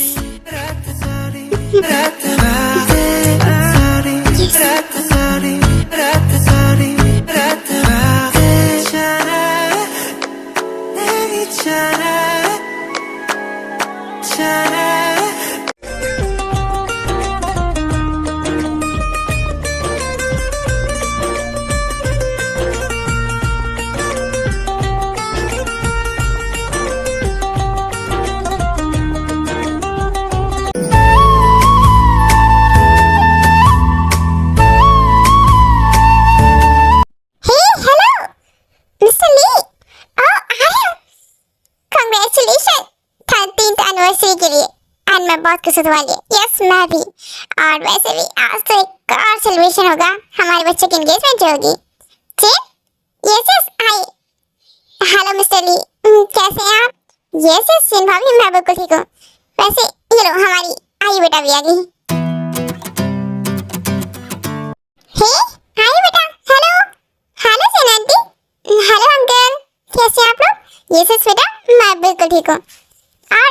बहुत खुश होने वाली है। यस मैं भी। और वैसे भी आज तो एक और सेलिब्रेशन होगा, हमारे बच्चे की एंगेजमेंट होगी। यस यस आई। हेलो मिस्टर ली, कैसे हैं आप? यस यस सिन भाभी, मैं बिल्कुल ठीक हूँ। वैसे ये लो हमारी आई बेटा भी आ गई। हे आई बेटा। हेलो हेलो सिन आंटी। हेलो अंकल, कैसे हैं आप लोग? यस यस बेटा, मैं बिल्कुल ठीक हूँ। और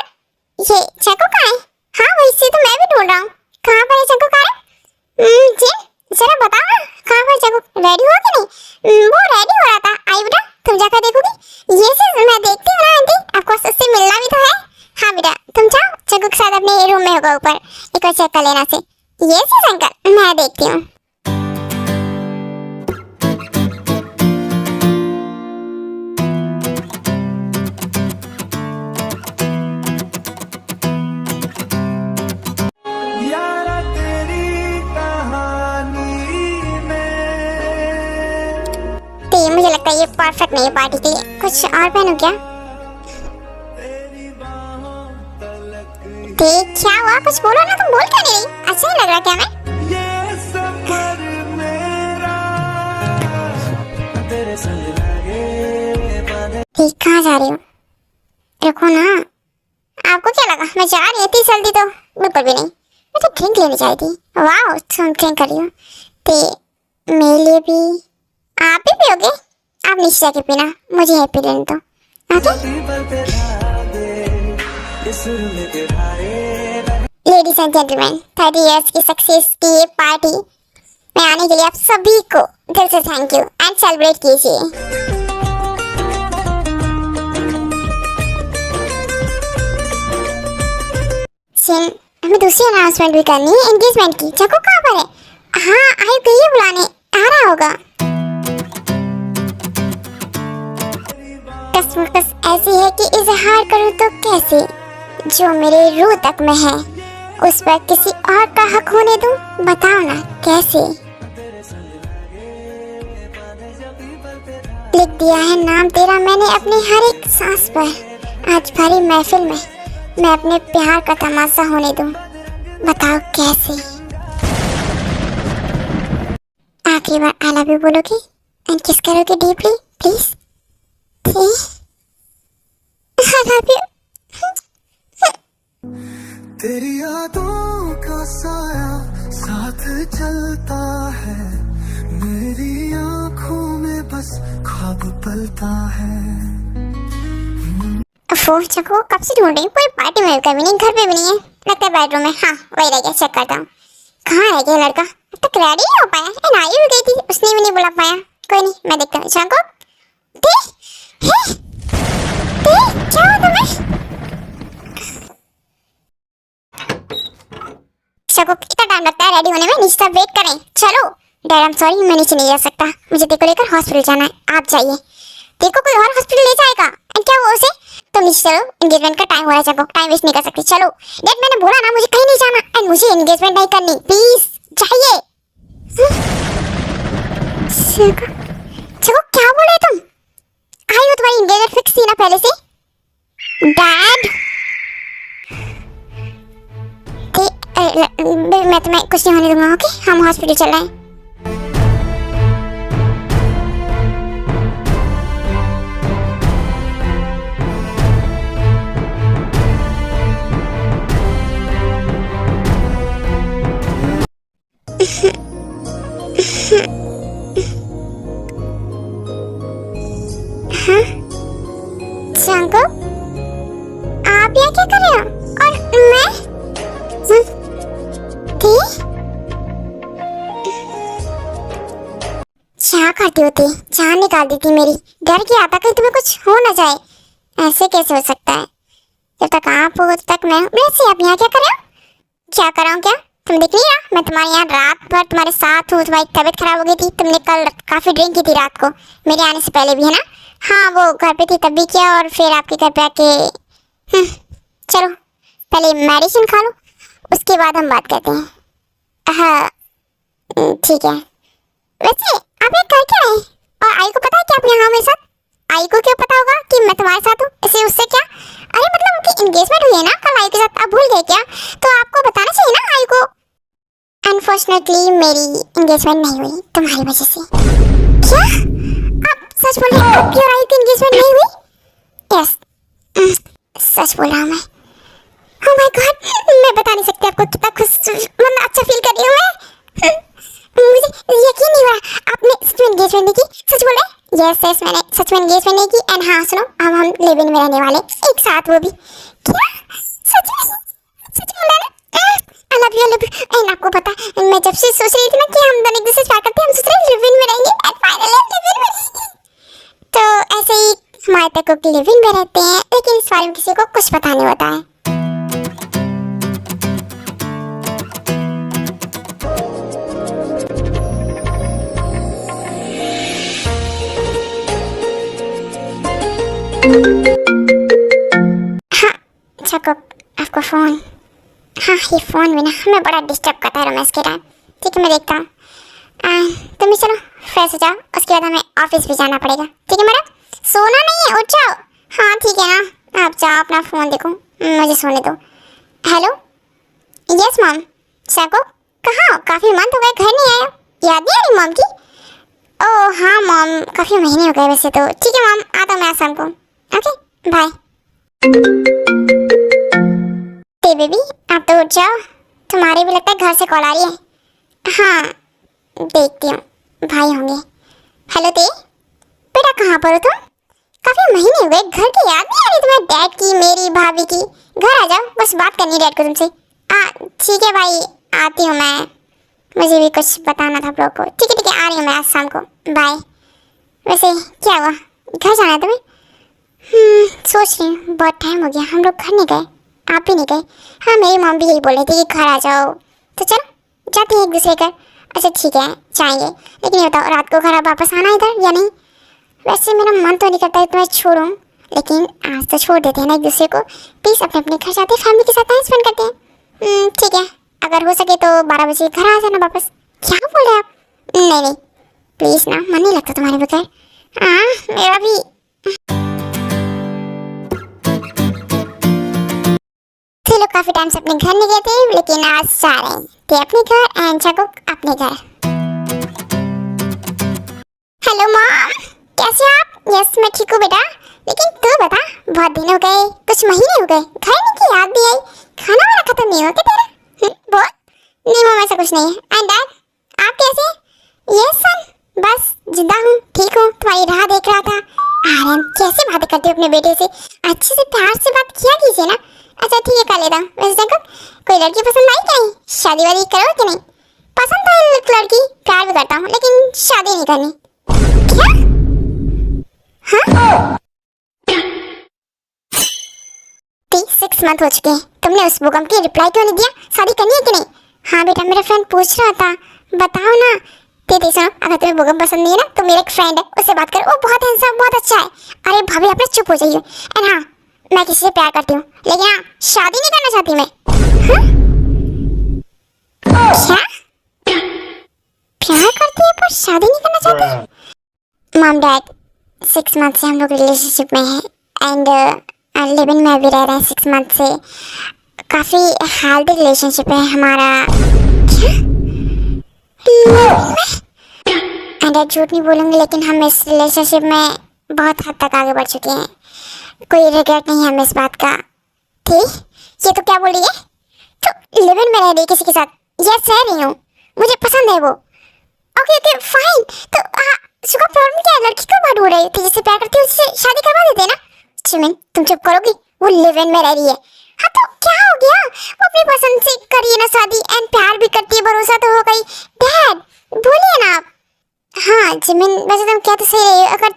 ये चक्कू कहाँ है? हाँ वही से तो मैं भी ढूंढ रहा हूँ। कहाँ पर है चक्कू? कहाँ है? जी जरा बताओ ना, कहाँ पर चक्कू? रेडी हुआ कि नहीं? वो रेडी हो रहा था। आई बेटा तुम जाकर देखोगी? यस यस मैं देखती हूँ ना आंटी, आपको उससे मिलना भी तो है। हाँ बेटा तुम जाओ, चक्कू के साथ अपने रूम में होगा ऊपर, एक बार चेक कर लेना से। यस यस अंकल मैं देखती हूँ। यारा तेरी कहानी में तो ये मुझे लगता है ये परफेक्ट नहीं है पार्टी के लिए। कुछ और पहनूं क्या? तेरी बाहों तलक देख क्या हुआ, कुछ बोलो ना, तुम बोल क्यों नहीं रही? अच्छा नहीं लग रहा क्या मैं? ये सफर मेरा तेरे संग लगे बांधे। ठीक कहाँ जा रही हो? रुको ना, आपको क्या लगा मैं जा रही थी जल्दी? तो बिल्कुल भी नहीं, मैं तो ड्रिंक लेने जा रही थी। वाह तुम ड्रिंक कर रही हो तो मेरे लिए भी। आप भी पियोगे? आप नीचे जाके पीना, मुझे है पी लेने दो। Okay ladies and gentleman, 30 years की सक्सेस की ये पार्टी में आने के लिए आप सभी को दिल से थैंक यू एंड सेलिब्रेट कीजिए। सिन हमें दूसरी अनाउंसमेंट भी करनी है एंगेजमेंट की। चको कहाँ पर है? हाँ आई गई है बुलाने, आ रहा होगा। कसमकस ऐसी है कि इजहार करूँ तो कैसे, जो मेरे रूह तक में है उस पर किसी और का हक होने दूं? बताओ ना कैसे। लिख दिया है नाम तेरा मैंने अपनी हर एक सांस पर। आज भरी महफिल में मैं अपने प्यार का तमाशा होने दूं? बताओ कैसे। आखिरी बार आई लव यू बोलोगी एंड किस करोगे deeply please? I love you. तेरी यादों का साया साथ चलता है, मेरी आंखों में बस ख्वाब पलता है। फोन चको कब से ढूंढ रही हूँ, पूरी पार्टी में कभी नहीं, घर पे भी नहीं है। लगता है बेडरूम में। हाँ वही रह गया, चेक करता हूँ। कहाँ रह गया लड़का? अब तक रेडी नहीं हो पाया। एंड आई भी गई थी, उसने भी नहीं बुला पाया। कोई नहीं मैं देखता हूँ। चको क्या हुआ तुम्हें? चको कितना टाइम लगता है रेडी होने में? नीचे सब वेट करें। चलो डैड आई एम सॉरी, मैं नीचे नहीं जा सकता, मुझे देखो लेकर हॉस्पिटल जाना है। आप जाइए, देखो कोई और हॉस्पिटल ले जाएगा। एंड क्या हुआ उसे? तुम नीचे चलो, एंगेजमेंट का टाइम हो रहा है। चको टाइम वेस्ट नहीं कर सकते। चलो डैड मैंने बोला ना मुझे कहीं नहीं जाना, एंड मुझे एंगेजमेंट नहीं करनी, प्लीज जाइए। चको क्या बोल रहे तुम? आई हो तुम्हारी एंगेजमेंट फिक्स थी ना पहले से? डैड मैं तुम्हें कुछ नहीं होने दूंगा। ओके हम हॉस्पिटल चल रहे हैं। शंको आप यहाँ क्या कर रहे हो? और मैं क्या करती होती? जान निकाल दी थी मेरी। डर गया था कहीं तुम्हें कुछ हो ना जाए। ऐसे कैसे हो सकता है? जब तक आप हो तक मैं वैसे आप यहाँ क्या कर रहे हो? क्या कर रहा हूँ? क्या तुम देख नहीं रहा? मैं तुम्हारे यहाँ रात भर तुम्हारे साथ हूँ। तुम्हारी तबीयत खराब हो गई थी, तुमने कल काफी ड्रिंक की थी रात को मेरे आने से पहले भी, है ना? हाँ वो घर पे थी तब भी किया, और फिर आपके घर पे आके चलो पहले मेडिसिन खा लो, उसके बाद हम बात करते हैं। हाँ ठीक है। वैसे आप ये कर क्या रहे हैं? और आई को पता है कि आप यहाँ मेरे साथ? आई को क्यों पता होगा कि मैं तुम्हारे साथ हूँ? इसे उससे क्या? अरे मतलब उनकी एंगेजमेंट हुई है ना कल आई के साथ, आप भूल गए क्या? तो मेरी एंगेजमेंट नहीं हुई तुम्हारी वजह से। क्या आप सच बोल रहे हैं? आपकी और आई की एंगेजमेंट नहीं हुई? यस, सच बोल रहा हूँ मैं। ओह माय गॉड, मैं बता नहीं सकती आपको कितना खुश मतलब अच्छा फील कर रही हूँ मैं। मुझे यकीन नहीं हो रहा आपने सच में एंगेजमेंट नहीं की। सच बोल रहे हैं? यस यस, मैंने सच में एंगेजमेंट नहीं की। एंड हाँ सुनो, अब हम लिव इन में रहने वाले एक साथ, वो भी। क्या सच में? सच बोला ना? I love you, I love you. And आपको पता, मैं जब से सोच रही थी ना कि हम दोनों एक दूसरे से प्यार करते हैं, हम सोच रहे हैं लिव इन में रहेंगे, एंड फाइनली हम लिव इन में रहेंगे। तो ऐसे ही हमारे तक को लिव इन में रहते हैं, लेकिन इस बारे में किसी को कुछ पता नहीं होता है। हाँ चको, आपको फोन। हाँ ये फोन भी ना हमें बड़ा डिस्टर्ब करता है रोमांस के टाइम। ठीक है मैं देखता हूँ। तुम भी चलो फ्रेश हो जाओ, उसके बाद हमें ऑफिस भी जाना पड़ेगा। ठीक है मैडम? सोना नहीं है, उठ जाओ। हाँ ठीक है ना, आप जाओ अपना फ़ोन देखो, मुझे सोने दो। Hello, yes mom. चको कहाँ हो? काफ़ी मंथ हो गए घर नहीं आया, याद नहीं आ रही मॉम की? ओह हाँ मॉम, काफ़ी महीने हो गए वैसे तो। ठीक है मॉम, आता हूँ मैं शाम को। Okay bye. ते बेबी आप तो उठ जाओ, तुम्हारी भी लगता है घर से कॉल आ रही है। हाँ देखती हूँ, भाई होंगे। हेलो ते, बेटा कहाँ पर हो तुम? काफी महीने हुए, घर की याद नहीं आ रही तुम्हें? डैड की, मेरी, भाभी की। घर आ जाओ, बस बात करनी है डैड को तुमसे। ठीक है भाई, आती हूँ मैं, मुझे भी कुछ बताना था आप लोग को। ठीक है आ रही हूँ मैं आज शाम को, बाय। वैसे क्या हुआ, घर जाना है तुम्हें? सोच रही हूँ, बहुत टाइम हो गया हम लोग घर नहीं गए, आप भी नहीं गए। हाँ मेरी मॉम भी यही बोल रही थी कि घर आ जाओ, तो चलो जाते हैं एक दूसरे घर। अच्छा ठीक है जाएंगे, लेकिन ये बताओ रात को घर वापस आना इधर या नहीं? वैसे मेरा मन तो नहीं करता है तुम्हें छोड़ूं, लेकिन आज तो छोड़ देते हैं ना एक दूसरे को। प्लीज़ अपने अपने घर जाते हैं, फैमिली के साथ टाइम स्पेंड करते हैं। ठीक है, अगर हो सके तो 12 बजे घर आ जाना वापस। क्या बोल रहे हैं आप? नहीं नहीं प्लीज़ ना, मन नहीं लगता तुम्हारे बगैर। हाँ मेरा भी। लोग काफी टाइम से अपने घर नहीं गए थे, लेकिन आज जा रहे हैं ते अपने घर एंड चको अपने घर। हेलो मॉम, कैसे हो आप? यस मैं ठीक हूँ बेटा, लेकिन तू बता, बहुत दिन हो गए, कुछ महीने हो गए, घर नहीं की याद भी आई, खाना वाला खत्म नहीं हुआ क्या तेरा? बोल। नहीं मॉम ऐसा कुछ नहीं है। एंड डैड आप कैसे? यस सन, बस जिंदा हूँ, ठीक हूँ, तुम्हारी राह देख रहा था। आर्यन कैसे बातें करते हो अपने बेटे से, अच्छे से प्यार से बात किया कीजिए ना। अच्छा ठीक है कर लेता हूँ। वैसे देखो कोई लड़की पसंद आई क्या? नहीं शादी वादी करो कि नहीं? पसंद तो है लड़की, प्यार भी करता हूँ, लेकिन शादी नहीं करनी। क्या? हाँ 6 मंथ हो चुके हैं, तुमने उस भूकंप की रिप्लाई क्यों नहीं दिया? शादी करनी है कि नहीं? हाँ बेटा मेरा फ्रेंड पूछ रहा था, बताओ ना। दीदी सुनो, अगर तुम्हें भूकंप पसंद नहीं है ना, तो मेरा एक फ्रेंड है, उससे बात करो, वो बहुत हैंडसम बहुत अच्छा है। अरे भाभी आप चुप हो जाइए। एंड हाँ मैं किसी से प्यार करती हूँ, लेकिन हाँ शादी नहीं करना चाहती मैं। क्या? प्यार करती है पर शादी नहीं करना चाहती? मॉम डैड 6 मंथ से हम लोग रिलेशनशिप में हैं, एंड लिव इन में भी रह रहे हैं 6 मंथ से। काफ़ी हेल्दी रिलेशनशिप है हमारा। एंड झूठ नहीं बोलूँगी, लेकिन हम इस रिलेशनशिप में बहुत हद तक आगे बढ़ चुके हैं, कोई रिग्रेट नहीं है हमें इस बात का। ठीक, ये तो क्या बोल रही है? तो लिव इन में रह रही किसी के साथ? यस रह रही हूँ, मुझे पसंद है वो। ओके ओके फाइन, तो सुखा प्रॉब्लम क्या है? लड़की क्यों बात हो रही थी? जिससे प्यार करती है उससे शादी करवा देते ना। चिमिन तुम चुप करोगी? वो लिव इन में रह रही है। हाँ तो क्या हो गया, वो अपनी पसंद से करिए ना शादी, एंड प्यार भी करती है, भरोसा तो हो गई। डैड बोलिए ना आप। हाँ जिमिन वैसे तुम क्या तो सही रही हो, अगर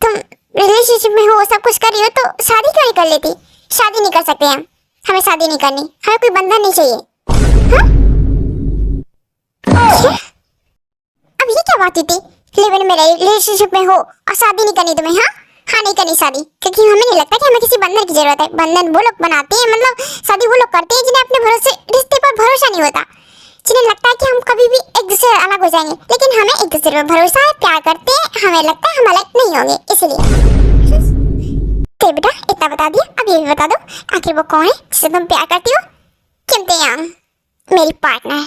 तुम रिलेशनशिप में हो, सब कुछ कर रही हो, तो शादी क्यों नहीं कर लेती? शादी नहीं कर सकते हम, हमें शादी नहीं करनी, हमें कोई बंधन नहीं चाहिए। हाँ? अब ये क्या बात हुई थी? लिव इन में रिलेशनशिप में हो और शादी नहीं करनी तुम्हें? हाँ नहीं करनी शादी, क्योंकि हमें नहीं लगता कि हमें किसी बंधन की जरूरत है। बंधन वो लोग बनाते हैं, मतलब शादी वो लोग करते हैं जिन्हें अपने भरोसे रिश्ते पर भरोसा नहीं होता, जिन्हें लगता है कि हम कभी भी एक दूसरे से अलग हो जाएंगे। लेकिन हमें एक दूसरे पर भरोसा है, प्यार करते हैं, हमें लगता है हम अलग नहीं होंगे, इसलिए। तो बेटा इतना बता दिया, अब ये भी बता दो, आखिर वो कौन है जिसे तुम प्यार करती हो? किम ते यांग, मेरी पार्टनर।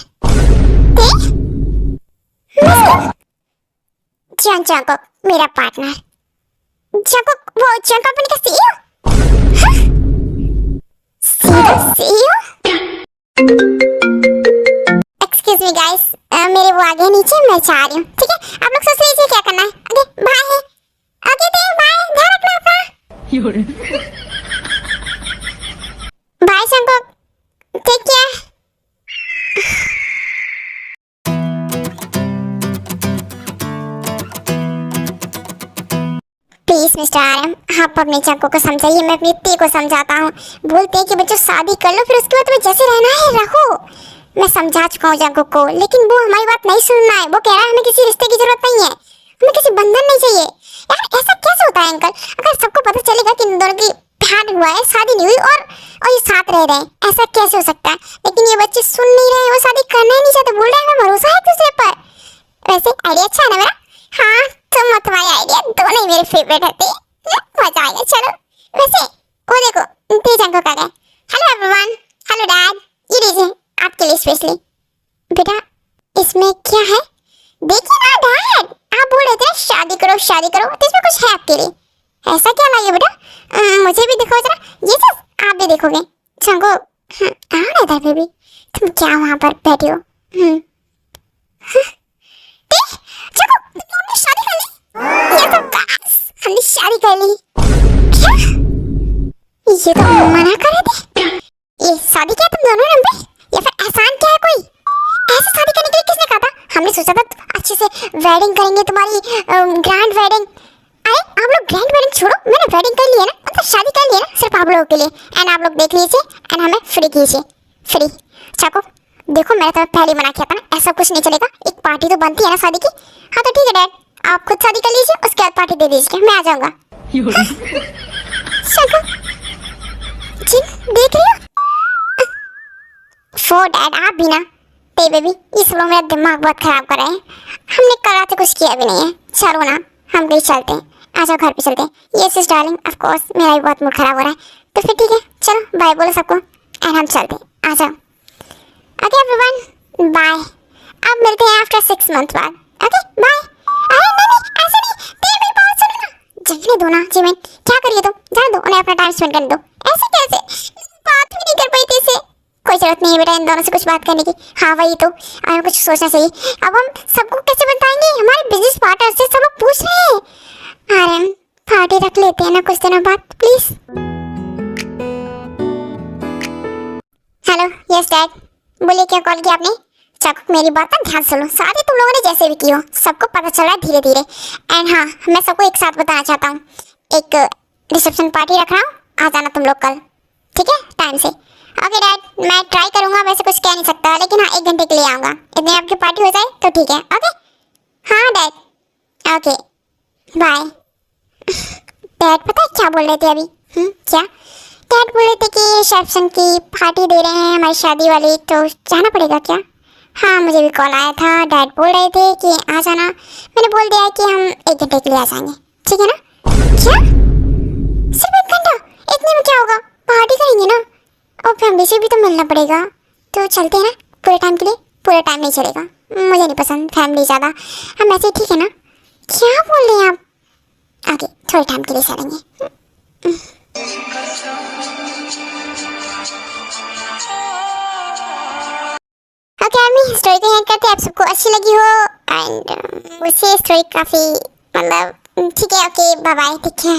जॉन जंगकुक मेरा पार्टनर। जंगकुक वो जंग कंपनी का CEO? CEO? Excuse me guys, मेरे वो आगे नीचे, मैं जा रही हूँ। ठीक है, आप लोग सोच लीजिए क्या करना है। ओके बाय है। ओके दे बाय, ध्यान रखना अपना। Bye Jungkook, take care. Please mister RM, आप अपने जंगकुक को समझाइए, मैं अपनी ती को समझाता हूँ। बोलते हैं कि बच्चों शादी कर लो, फिर उसके बाद तुम्हें जैसे रहना है रहो। मैं समझा चुका हूँ जंगकुक को, लेकिन वो हमारी बात नहीं सुनना है। वो कह रहा है हमें किसी रिश्ते की जरूरत नहीं है, हमें किसी बंधन नहीं चाहिए। यार ऐसा कैसे होता है अंकल? अगर सबको पता चलेगा कि इन दोनों की प्यार हुआ है, शादी नहीं हुई और ये साथ रह रहे हैं, ऐसा कैसे हो सकता है? लेकिन ये बच्चे सुन नहीं रहे, वो शादी करना ही नहीं चाहते, बोल रहे हैं हमें भरोसा है एक दूसरे पर। वैसे आइडिया अच्छा है ना मेरा? हाँ तुम और तुम्हारी आइडिया दोनों ही मेरे फेवरेट होते हैं, मजा आएगा। चलो वैसे वो देखो ते जंगकुक आ गए। हेलो एवरीवन, हेलो डैड, ये लीजिए आपके लिए स्पेशली। बेटा इसमें क्या है? देखिए ना डैड, आप बोल रहे थे शादी करो शादी करो, तो इसमें कुछ है आपके लिए। ऐसा क्या लाइए बेटा? मुझे भी दिखाओ जरा। ये सब आप भी देखोगे? जंगकुक आओ ना इधर बेबी, तुम क्या वहाँ पर बैठी हो? जंगकुक तुमने शादी कर ली? ये तो बस हमने शादी कर ली। क्या? ये तो मना कर रहे थे। ये शादी क्या तुम दोनों ने बे? या फिर एहसान क्या है कोई? ऐसे शादी करने के लिए किसने कहा था? हमने सोचा था अच्छे से वेडिंग करेंगे, तुम्हारी ग्रैंड वेडिंग। अरे आप लोग ग्रैंड वेडिंग छोड़ो, मैंने वेडिंग कर ली है ना, मतलब शादी कर ली है ना, सिर्फ आप लोगों के लिए। एंड आप लोग देख लीजिए एंड हमें फ्री कीजिए, फ्री। चाको देखो मैंने तुम्हें पहले मना किया था ना, ऐसा कुछ नहीं चलेगा, एक पार्टी तो बनती है ना शादी की। हाँ तो ठीक है डैड, आप खुद शादी कर लीजिए, उसके बाद पार्टी दे दीजिए, मैं आ जाऊंगा। जी देख रही हो? फो डैड आप भी ना, ते बेबी इस लोग मेरा दिमाग बहुत खराब कर रहे हैं। हमने कल रात से कुछ किया भी नहीं है। चलो ना हम कहीं चलते हैं, आ जाओ घर पे चलते हैं। ये सिस डार्लिंग ऑफ कोर्स मेरा भी बहुत मूड खराब हो रहा है, तो फिर ठीक है चलो बाय बोलो सबको एंड हम चलते हैं, आ जाओ। ओके एवरीवन बाय, अब मिलते हैं आफ्टर 6 मंथ बाद। Okay bye. अरे नहीं ऐसे नहीं, ते मेरी बात सुनो ना। जगने दो ना जिमिन, क्या करिए तुम, जान दो उन्हें अपना टाइम स्पेंड करने दो। ऐसे कैसे? बात भी नहीं कर पाई थी इससे। कोई जरूरत नहीं है बेटा इन दोनों से कुछ बात करने की। हाँ वही तो, हमें कुछ सोचना चाहिए। अब हम सबको कैसे बताएंगे? हमारे बिजनेस पार्टनर से सब लोग पूछ रहे हैं। आरएम पार्टी रख लेते हैं ना कुछ दिनों बाद प्लीज। हेलो यस डैड, बोलिए क्या कॉल किया आपने? चाकू मेरी बात ना ध्यान सुनो, शादी तुम लोगों ने जैसे भी की हो सबको पता चल रहा है धीरे धीरे। एंड हाँ मैं सबको एक साथ बताना चाहता हूँ, एक रिसेप्शन पार्टी रख रहा हूँ, आ जाना तुम लोग कल, ठीक है टाइम से। ओके डैड मैं ट्राई करूंगा, वैसे कुछ कह नहीं सकता, लेकिन हाँ 1 घंटे के लिए आऊँगा, इतने आपकी पार्टी हो जाए तो ठीक है। ओके हाँ डैड, ओके बाय। डैड पता है क्या बोल रहे थे अभी? क्या? डैड बोल रहे थे कि रिसेप्शन की पार्टी दे रहे हैं हमारी शादी वाली, तो जाना पड़ेगा क्या? हाँ मुझे भी कॉल आया था, डैड बोल रहे थे कि आ जाना, मैंने बोल दिया कि हम 1 घंटे के लिए आ जाएंगे, ठीक है ना? क्या सिर्फ 1 घंटा? इतने में क्या होगा, पार्टी करेंगे ना, और फैमिली से भी तो मिलना पड़ेगा, तो चलते हैं ना पूरे टाइम के लिए। पूरा टाइम नहीं चलेगा, मुझे नहीं पसंद फैमिली ज़्यादा, हम ऐसे ठीक है ना? क्या बोल रहे हैं आप? आगे थोड़े टाइम के लिए चलेंगे। ओके आर्मी स्टोरी को एंड करते हैं, आप सबको अच्छी लगी हो एंड मुझे स्टोरी काफ़ी मतलब ठीक है। ओके बाय बाय, ठीक है।